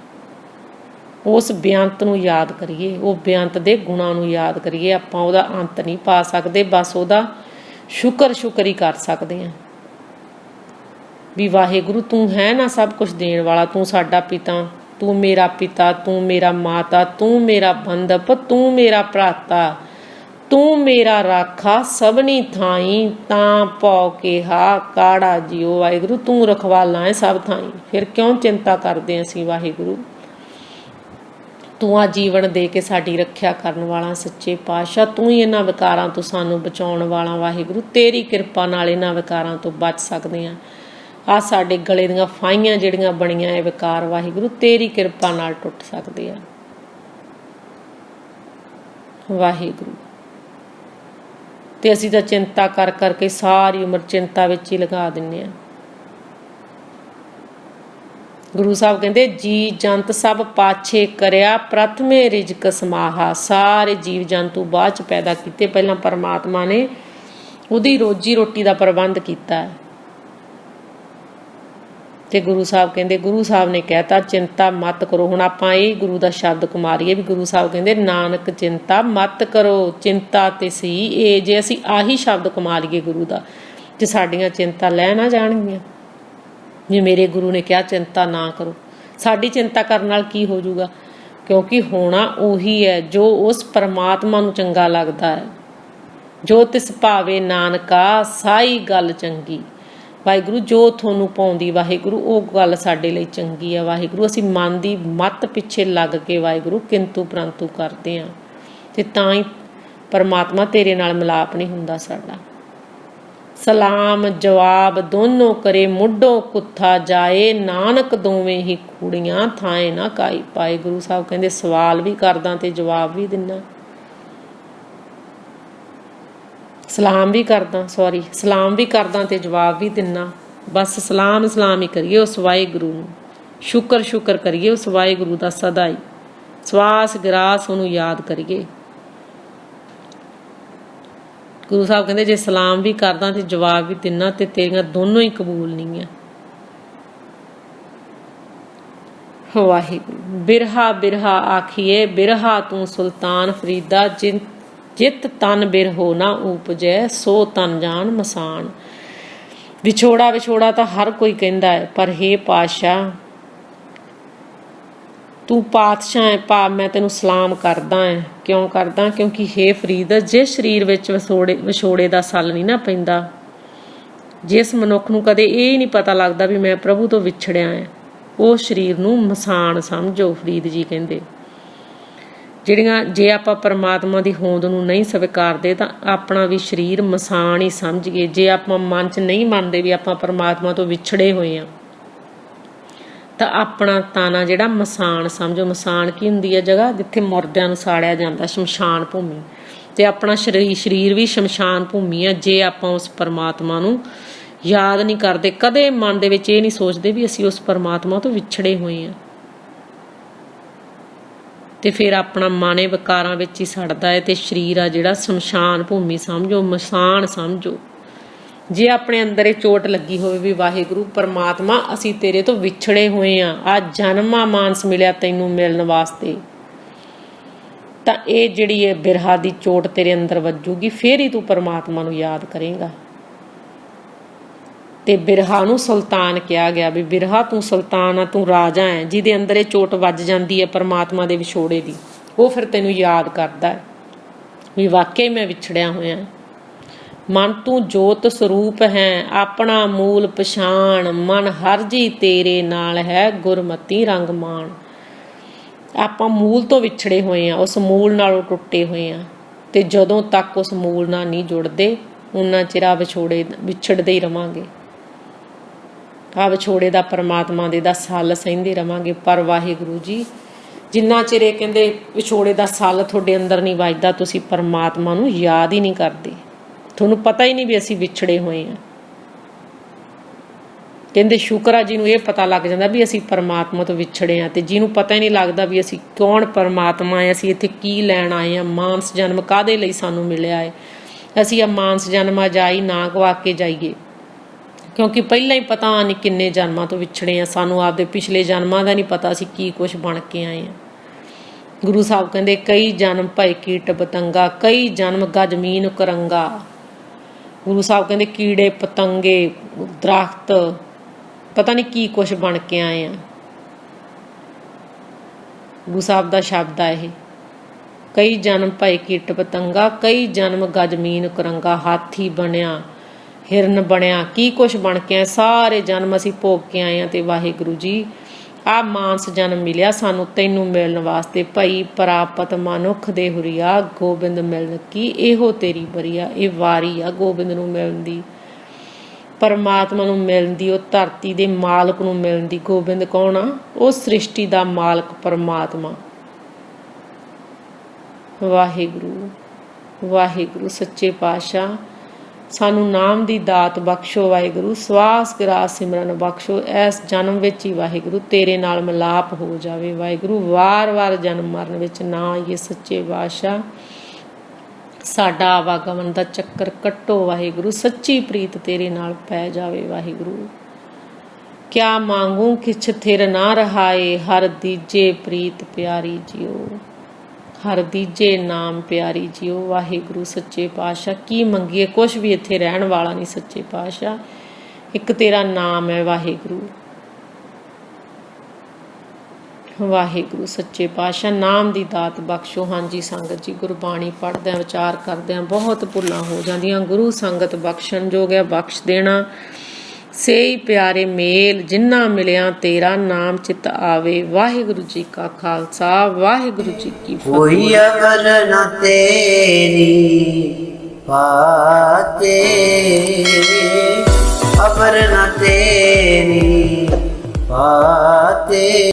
Speaker 2: ਉਸ ਬੇਅੰਤ ਨੂੰ ਯਾਦ ਕਰੀਏ, ਉਹ ਬੇਅੰਤ ਦੇ ਗੁਣਾਂ ਨੂੰ ਯਾਦ ਕਰੀਏ। ਆਪਾਂ ਉਹਦਾ ਅੰਤ ਨਹੀਂ ਪਾ ਸਕਦੇ, ਬਸ ਉਹਦਾ ਸ਼ੁਕਰ ਹੀ ਕਰ ਸਕਦੇ ਹਾਂ ਵੀ ਵਾਹਿਗੁਰੂ ਤੂੰ ਹੈ ਨਾ ਸਭ ਕੁਝ ਦੇਣ ਵਾਲਾ, ਤੂੰ ਸਾਡਾ ਪਿਤਾ, ਤੂੰ ਮੇਰਾ ਪਿਤਾ, ਤੂੰ ਮੇਰਾ ਮਾਤਾ, ਤੂੰ ਮੇਰਾ ਬੰਧਪ, ਤੂੰ ਮੇਰਾ ਭਰਾਤਾ, ਤੂੰ ਮੇਰਾ ਰਾਖਾ ਸਭਨੀ ਥਾਈ, ਤਾਂ ਪਉ ਕਿਹਾ ਕਾੜਾ ਜਿਉ। ਵਾਹਿਗੁਰੂ ਤੂੰ ਰਖਵਾਲਾ ਹੈ ਸਭ ਥਾਈ, ਫਿਰ ਕਿਉਂ ਚਿੰਤਾ ਕਰਦੇ ਅਸੀਂ ਵਾਹਿਗੁਰੂ। ਤੂੰ ਆ ਜੀਵਨ ਦੇ ਕੇ ਸਾਡੀ ਰੱਖਿਆ ਕਰਨ ਵਾਲਾ ਸੱਚੇ ਪਾਤਸ਼ਾਹ, ਤੂੰ ਹੀ ਇਹਨਾਂ ਵਿਕਾਰਾਂ ਤੋਂ ਸਾਨੂੰ ਬਚਾਉਣ ਵਾਲਾ ਵਾਹਿਗੁਰੂ। ਤੇਰੀ ਕਿਰਪਾ ਨਾਲ ਇਹਨਾਂ ਵਿਕਾਰਾਂ ਤੋਂ ਬਚ ਸਕਦੇ ਹਾਂ। ਆ ਸਾਡੇ ਗਲੇ ਦੀਆਂ ਫਾਹੀਆਂ ਜਿਹੜੀਆਂ ਬਣੀਆਂ ਇਹ ਵਿਕਾਰ ਵਾਹਿਗੁਰੂ ਤੇਰੀ ਕਿਰਪਾ ਨਾਲ ਟੁੱਟ ਸਕਦੇ ਆ ਵਾਹਿਗੁਰੂ। ਤੇ ਅਸੀਂ ਤਾਂ ਚਿੰਤਾ ਕਰ ਕਰਕੇ ਸਾਰੀ ਉਮਰ ਚਿੰਤਾ ਵਿੱਚ ਹੀ ਲਗਾ ਦਿੰਦੇ ਆ। ਗੁਰੂ ਸਾਹਿਬ ਕਹਿੰਦੇ ਜੀ ਜੰਤ ਸਭ ਪਾਛੇ ਕਰਿਆ, ਪ੍ਰਥਮੇ ਰਿਜਕ ਸਮਾਹਾ। ਸਾਰੇ ਜੀਵ ਜੰਤੂ ਬਾਅਦ ਚ ਪੈਦਾ ਕੀਤੇ, ਪਹਿਲਾਂ ਪਰਮਾਤਮਾ ਨੇ ਉਹਦੀ ਰੋਜੀ ਰੋਟੀ ਦਾ ਪ੍ਰਬੰਧ ਕੀਤਾ ਹੈ। ਤੇ ਗੁਰੂ ਸਾਹਿਬ ਕਹਿੰਦੇ, ਗੁਰੂ ਸਾਹਿਬ ਨੇ ਕਹਿਤਾ ਚਿੰਤਾ ਮਤ ਕਰੋ। ਹੁਣ ਆਪਾਂ ਇਹ ਗੁਰੂ ਦਾ ਸ਼ਬਦ ਕੁਮਾਰੀਏ ਵੀ ਗੁਰੂ ਸਾਹਿਬ ਕਹਿੰਦੇ ਨਾਨਕ ਚਿੰਤਾ ਮਤ ਕਰੋ, ਚਿੰਤਾ ਤੇ ਸੀ ਇਹ। ਜੇ ਅਸੀਂ ਆਹੀ ਸ਼ਬਦ ਕਮਾ ਲਈਏ ਗੁਰੂ ਦਾ, ਜੇ ਸਾਡੀਆਂ ਚਿੰਤਾ ਲੈ ਨਾ ਜਾਣਗੀਆਂ, ਜੇ ਮੇਰੇ ਗੁਰੂ ਨੇ ਕਿਹਾ ਚਿੰਤਾ ਨਾ ਕਰੋ, ਸਾਡੀ ਚਿੰਤਾ ਕਰਨ ਨਾਲ ਕੀ ਹੋ ਜਾਊਗਾ? ਕਿਉਂਕਿ ਹੋਣਾ ਉਹੀ ਹੈ ਜੋ ਉਸ ਪਰਮਾਤਮਾ ਨੂੰ ਚੰਗਾ ਲੱਗਦਾ ਹੈ। ਜੋ ਤਿਸ ਭਾਵੇ ਨਾਨਕਾ ਸਾਈ ਗੱਲ ਚੰਗੀ। ਵਾਹਿਗੁਰੂ ਜੋ ਤੁਹਾਨੂੰ ਪਾਉਂਦੀ ਵਾਹਿਗੁਰੂ ਉਹ ਗੱਲ ਸਾਡੇ ਲਈ ਚੰਗੀ ਆ ਵਾਹਿਗੁਰੂ। ਅਸੀਂ ਮਨ ਦੀ ਮੱਤ ਪਿੱਛੇ ਲੱਗ ਕੇ ਵਾਹਿਗੁਰੂ ਕਿੰਤੂ ਪ੍ਰੰਤੂ ਕਰਦੇ ਹਾਂ, ਤੇ ਤਾਂ ਹੀ ਪਰਮਾਤਮਾ ਤੇਰੇ ਨਾਲ ਮਿਲਾਪ ਨਹੀਂ ਹੁੰਦਾ ਸਾਡਾ। ਸਲਾਮ ਜਵਾਬ ਦੋਨੋਂ ਕਰੇ, ਮੁੱਢੋਂ ਕੁੱਥਾ ਜਾਏ, ਨਾਨਕ ਦੋਵੇਂ ਹੀ ਕੂੜੀਆਂ ਥਾਏ ਨਾ ਕਾਈ ਪਾਏ। ਗੁਰੂ ਸਾਹਿਬ ਕਹਿੰਦੇ ਸਵਾਲ ਵੀ ਕਰਦਾ ਤੇ ਜਵਾਬ ਵੀ ਦਿੰਦਾ, ਸਲਾਮ ਵੀ ਕਰਦਾ ਤੇ ਜਵਾਬ ਵੀ ਦਿੰਦਾ। ਬਸ ਸਲਾਮ ਹੀ ਕਰੀਏ ਉਸ ਵਾਹਿਗੁਰੂ ਨੂੰ, ਸ਼ੁਕਰ ਕਰੀਏ ਉਸ ਵਾਹਿਗੁਰੂ ਦਾ ਸਦਾ ਹੀ, ਸਵਾਸ ਗਰਾਸ ਉਹਨੂੰ ਯਾਦ ਕਰੀਏ। ਗੁਰੂ ਸਾਹਿਬ ਕਹਿੰਦੇ ਜੇ ਸਲਾਮ ਵੀ ਕਰਦਾ ਤੇ ਜਵਾਬ ਵੀ ਦਿੰਦਾ ਤੇ ਤੇਰੀਆਂ ਦੋਨੋਂ ਹੀ ਕਬੂਲ ਨਹੀਂ ਆ। ਵਾਹਿਗੁਰੂ ਬਿਰਹਾ ਆਖੀਏ, ਬਿਰਹਾ ਤੂੰ ਸੁਲਤਾਨ ਫਰੀਦਾ, ਜਿਤ ਤਨ ਬਿਰਹੋ ਨਾ ਉਪਜੈ, ਸੋ ਤਨ ਜਾਣ ਮਸਾਨ। ਵਿਛੋੜਾ ਤਾਂ ਹਰ ਕੋਈ ਕਹਿੰਦਾ ਹੈ, ਪਰ ਹੇ ਪਾਤਸ਼ਾਹ ਤੂੰ ਪਾਤਸ਼ਾਹ ਹੈ, ਭਾਵ ਮੈਂ ਤੈਨੂੰ ਸਲਾਮ ਕਰਦਾ ਹੈ। ਕਿਉਂ ਕਰਦਾ? ਕਿਉਂਕਿ ਹੇ ਫਰੀਦ, ਜਿਸ ਸਰੀਰ ਵਿੱਚ ਵਿਛੋੜੇ ਦਾ ਸੱਲ ਨਹੀਂ ਨਾ ਪੈਂਦਾ, ਜਿਸ ਮਨੁੱਖ ਨੂੰ ਕਦੇ ਇਹ ਨਹੀਂ ਪਤਾ ਲੱਗਦਾ ਵੀ ਮੈਂ ਪ੍ਰਭੂ ਤੋਂ ਵਿਛੜਿਆ ਹੈ, ਉਹ ਸਰੀਰ ਨੂੰ ਮਸਾਨ ਸਮਝੋ। ਫਰੀਦ ਜੀ ਕਹਿੰਦੇ ਜੇ ਆਪਾਂ ਪਰਮਾਤਮਾ ਦੀ ਹੋਂਦ ਨੂੰ ਨਹੀਂ ਸਵੀਕਾਰਦੇ ਤਾਂ ਆਪਣਾ ਵੀ ਸਰੀਰ ਮਸਾਨ ਹੀ ਸਮਝੀਏ। ਜੇ ਆਪਾਂ ਮਨ 'ਚ ਨਹੀਂ ਮੰਨਦੇ ਵੀ ਆਪਾਂ ਪਰਮਾਤਮਾ ਤੋਂ ਵਿਛੜੇ ਹੋਏ ਹਾਂ, ਤਾਂ ਆਪਣਾ ਤਾਣਾ ਜਿਹੜਾ ਮਸਾਨ ਸਮਝੋ। ਮਸਾਨ ਕੀ ਹੁੰਦੀ ਹੈ? ਜਗ੍ਹਾ ਜਿੱਥੇ ਮੁਰਦਿਆਂ ਨੂੰ ਸਾੜਿਆ ਜਾਂਦਾ, ਸ਼ਮਸ਼ਾਨ ਭੂਮੀ। ਤੇ ਆਪਣਾ ਸਰੀਰ ਵੀ ਸ਼ਮਸ਼ਾਨ ਭੂਮੀ ਹੈ ਜੇ ਆਪਾਂ ਉਸ ਪਰਮਾਤਮਾ ਨੂੰ ਯਾਦ ਨਹੀਂ ਕਰਦੇ, ਕਦੇ ਮਨ ਦੇ ਵਿੱਚ ਇਹ ਨਹੀਂ ਸੋਚਦੇ ਵੀ ਅਸੀਂ ਉਸ ਪਰਮਾਤਮਾ ਤੋਂ ਵਿਛੜੇ ਹੋਏ ਹਾਂ। ਤੇ ਫਿਰ ਆਪਣਾ ਮਨ ਵਿਕਾਰਾਂ ਵਿੱਚ ਹੀ ਸੜਦਾ ਹੈ ਤੇ ਸਰੀਰ ਆ ਜਿਹੜਾ ਸ਼ਮਸ਼ਾਨ ਭੂਮੀ ਸਮਝੋ, ਮਸਾਨ ਸਮਝੋ। ਜੇ ਆਪਣੇ ਅੰਦਰ ਇਹ ਚੋਟ ਲੱਗੀ ਹੋਵੇ ਵੀ ਵਾਹਿਗੁਰੂ ਪਰਮਾਤਮਾ ਅਸੀਂ ਤੇਰੇ ਤੋਂ ਵਿਛੜੇ ਹੋਏ ਹਾਂ, ਆ ਜਨਮਾਂ ਮਾਨਸ ਮਿਲਿਆ ਤੈਨੂੰ ਮਿਲਣ ਵਾਸਤੇ, ਤਾਂ ਇਹ ਜਿਹੜੀ ਹੈ ਬਿਰਹਾ ਦੀ ਚੋਟ ਤੇਰੇ ਅੰਦਰ ਵੱਜੂਗੀ, ਫਿਰ ਹੀ ਤੂੰ ਪਰਮਾਤਮਾ ਨੂੰ ਯਾਦ ਕਰੇਂਗਾ। ਤੇ ਬਿਰਹਾ ਨੂੰ ਸੁਲਤਾਨ ਕਿਹਾ ਗਿਆ ਵੀ ਬਿਰਹਾ ਤੂੰ ਸੁਲਤਾਨ ਆ, ਤੂੰ ਰਾਜਾ ਹੈ। ਜਿਹਦੇ ਅੰਦਰ ਇਹ ਚੋਟ ਵੱਜ ਜਾਂਦੀ ਹੈ ਪਰਮਾਤਮਾ ਦੇ ਵਿਛੋੜੇ ਦੀ, ਉਹ ਫਿਰ ਤੈਨੂੰ ਯਾਦ ਕਰਦਾ ਹੈ ਵੀ ਵਾਕਈ ਮੈਂ ਵਿਛੜਿਆ ਹੋਇਆ। ਮਨ ਤੂੰ ਜੋਤ ਸਰੂਪ ਹੈ, ਆਪਣਾ ਮੂਲ ਪਛਾਣ, ਮਨ ਹਰ ਜੀ ਤੇਰੇ ਨਾਲ ਹੈ, ਗੁਰਮਤੀ ਰੰਗ ਮਾਣ। ਆਪਾਂ ਮੂਲ ਤੋਂ ਵਿਛੜੇ ਹੋਏ ਹਾਂ, ਉਸ ਮੂਲ ਨਾਲੋਂ ਟੁੱਟੇ ਹੋਏ ਹਾਂ, ਤੇ ਜਦੋਂ ਤੱਕ ਉਸ ਮੂਲ ਨਾਲ ਨਹੀਂ ਜੁੜਦੇ ਉਹਨਾਂ ਚਿਰ ਵਿਛੜਦੇ ਹੀ ਰਵਾਂਗੇ। ਆ ਵਿਛੋੜੇ ਦਾ ਪਰਮਾਤਮਾ ਦੇ ਦਾ ਸੱਲ ਸਹਿੰਦੇ ਰਵਾਂਗੇ। ਪਰ ਵਾਹਿਗੁਰੂ ਜੀ ਜਿੰਨਾ ਚਿਰ ਇਹ ਕਹਿੰਦੇ ਵਿਛੋੜੇ ਦਾ ਸੱਲ ਤੁਹਾਡੇ ਅੰਦਰ ਨਹੀਂ ਵੱਜਦਾ, ਤੁਸੀਂ ਪਰਮਾਤਮਾ ਨੂੰ ਯਾਦ ਹੀ ਨਹੀਂ ਕਰਦੇ। ਤੁਹਾਨੂੰ ਪਤਾ ਹੀ ਨਹੀਂ ਵੀ ਅਸੀਂ ਵਿਛੜੇ ਹੋਏ ਹਾਂ। ਕਹਿੰਦੇ ਸ਼ੁਕਰ ਆ ਜਿਹਨੂੰ ਇਹ ਪਤਾ ਲੱਗ ਜਾਂਦਾ ਵੀ ਅਸੀਂ ਪਰਮਾਤਮਾ ਤੋਂ ਵਿਛੜੇ ਹਾਂ, ਤੇ ਜਿਹਨੂੰ ਪਤਾ ਹੀ ਨਹੀਂ ਲੱਗਦਾ ਵੀ ਅਸੀਂ ਕੌਣ ਪਰਮਾਤਮਾ ਹੈ, ਅਸੀਂ ਇੱਥੇ ਕੀ ਲੈਣ ਆਏ ਹਾਂ, ਮਾਨਸ ਜਨਮ ਕਾਹਦੇ ਲਈ ਸਾਨੂੰ ਮਿਲਿਆ ਹੈ, ਅਸੀਂ ਆ ਮਾਨਸ ਜਨਮ ਅਜਾਈ ਨਾ ਗਵਾ ਕੇ ਜਾਈਏ। ਕਿਉਂਕਿ ਪਹਿਲਾਂ ਹੀ ਪਤਾ ਨਹੀਂ ਕਿੰਨੇ ਜਨਮਾਂ ਤੋਂ ਵਿਛੜੇ ਆ, ਸਾਨੂੰ ਆਪਦੇ ਪਿਛਲੇ ਜਨਮਾਂ ਦਾ ਨਹੀਂ ਪਤਾ ਸੀ ਕੀ ਕੁਛ ਬਣ ਕੇ ਆਏ ਆ। ਗੁਰੂ ਸਾਹਿਬ ਕਹਿੰਦੇ ਕਈ ਜਨਮ ਭਏ ਕੀਟ ਪਤੰਗਾ, ਕਈ ਜਨਮ ਗਜਮੀਨ ਕਰੰਗਾ। ਗੁਰੂ ਸਾਹਿਬ ਕਹਿੰਦੇ ਕੀੜੇ ਪਤੰਗੇ ਦਰਖਤ ਪਤਾ ਨਹੀਂ ਕੀ ਕੁਛ ਬਣ ਕੇ ਆਏ ਆ। ਗੁਰੂ ਸਾਹਿਬ ਦਾ ਸ਼ਬਦ ਆ ਇਹ, ਕਈ ਜਨਮ ਭਏ ਕੀਟ ਪਤੰਗਾ, ਕਈ ਜਨਮ ਗਜਮੀਨ ਕਰੰਗਾ। ਹਾਥੀ ਬਣਿਆ, ਹਿਰਨ ਬਣਿਆ, ਕੀ ਕੁਛ ਬਣ ਕੇ ਆਏ, ਸਾਰੇ ਜਨਮ ਅਸੀਂ ਭੋਗ ਕੇ ਆਏ ਹਾਂ। ਤੇ ਵਾਹਿਗੁਰੂ ਜੀ ਆਹ ਮਾਨਸ ਜਨਮ ਮਿਲਿਆ ਸਾਨੂੰ ਤੈਨੂੰ ਮਿਲਣ ਵਾਸਤੇ। ਭਈ ਪ੍ਰਾਪਤ ਮਨੁੱਖ ਦੇ ਹੁਰੀਆ, ਗੋਬਿੰਦ ਮਿਲਣ ਕੀ ਇਹੋ ਤੇਰੀ ਬਰੀਆ। ਇਹ ਵਾਰੀ ਆ ਗੋਬਿੰਦ ਨੂੰ ਮਿਲਣ ਦੀ, ਪਰਮਾਤਮਾ ਨੂੰ ਮਿਲਣ ਦੀ, ਉਹ ਧਰਤੀ ਦੇ ਮਾਲਕ ਨੂੰ ਮਿਲਣ ਦੀ। ਗੋਬਿੰਦ ਕੌਣ ਆ? ਉਹ ਸ੍ਰਿਸ਼ਟੀ ਦਾ ਮਾਲਕ ਪਰਮਾਤਮਾ। ਵਾਹਿਗੁਰੂ ਵਾਹਿਗੁਰੂ ਸੱਚੇ ਪਾਤਸ਼ਾਹ ਸਾਨੂੰ ਨਾਮ ਦੀ ਦਾਤ ਬਖਸ਼ੋ। ਵਾਹਿਗੁਰੂ ਸਵਾਸ ਗਰਾਸ ਸਿਮਰਨ ਬਖਸ਼ੋ। ਇਸ ਜਨਮ ਵਿੱਚ ਹੀ ਵਾਹਿਗੁਰੂ ਤੇਰੇ ਨਾਲ ਮਿਲਾਪ ਹੋ ਜਾਵੇ। ਵਾਹਿਗੁਰੂ ਵਾਰ-ਵਾਰ ਜਨਮ ਮਰਨ ਵਿੱਚ ਨਾ ਆਈਏ। ਸੱਚੇ ਪਾਤਸ਼ਾਹ ਸਾਡਾ ਆਵਾਗਮਨ ਦਾ ਚੱਕਰ ਕੱਟੋ। ਵਾਹਿਗੁਰੂ ਸੱਚੀ ਪ੍ਰੀਤ ਤੇਰੇ ਨਾਲ ਪੈ ਜਾਵੇ। ਵਾਹਿਗੁਰੂ ਕਿਆ ਮੰਗੂ ਕਿਛ ਥਿਰ ਨਾ ਰਹਾਏ, ਹਰ ਦੀਜੇ ਪ੍ਰੀਤ ਪਿਆਰੀ ਜਿਉ, ਹਰ ਦੀਜੇ ਨਾਮ ਪਿਆਰੀ ਜਿਉ। ਵਾਹਿਗੁਰੂ ਸੱਚੇ ਪਾਤਸ਼ਾਹ ਕੀ ਮੰਗੀਏ, ਕੁਛ ਵੀ ਇੱਥੇ ਰਹਿਣ ਵਾਲਾ ਨਹੀਂ ਸੱਚੇ ਪਾਤਸ਼ਾਹ, ਇੱਕ ਤੇਰਾ ਨਾਮ ਹੈ ਵਾਹਿਗੁਰੂ। ਵਾਹਿਗੁਰੂ ਸੱਚੇ ਪਾਤਸ਼ਾਹ ਨਾਮ ਦੀ ਦਾਤ ਬਖਸ਼ੋ। ਹਾਂਜੀ ਸੰਗਤ ਜੀ ਗੁਰਬਾਣੀ ਪੜ੍ਹਦਿਆਂ ਵਿਚਾਰ ਕਰਦਿਆਂ ਬਹੁਤ ਭੁੱਲਾਂ ਹੋ ਜਾਂਦੀਆਂ, ਗੁਰੂ ਸੰਗਤ ਬਖਸ਼ਣ ਜੋਗ ਹੈ, ਬਖਸ਼ ਦੇਣਾ। ਸੇਈ ਪਿਆਰੇ ਮੇਲ ਜਿੰਨਾ ਮਿਲਿਆ ਤੇਰਾ ਨਾਮ ਚਿਤ ਆਵੇ। ਵਾਹਿਗੁਰੂ ਜੀ ਕਾ ਖਾਲਸਾ ਵਾਹਿਗੁਰੂ ਜੀ ਕੀ ਫਤਿਹ।
Speaker 1: ਕੋਈ ਅਵਰ ਨ ਤੇਰੀ ਪਾਤੇ, ਅਵਰ ਨ ਤੇਰੀ ਪਾਤੇ।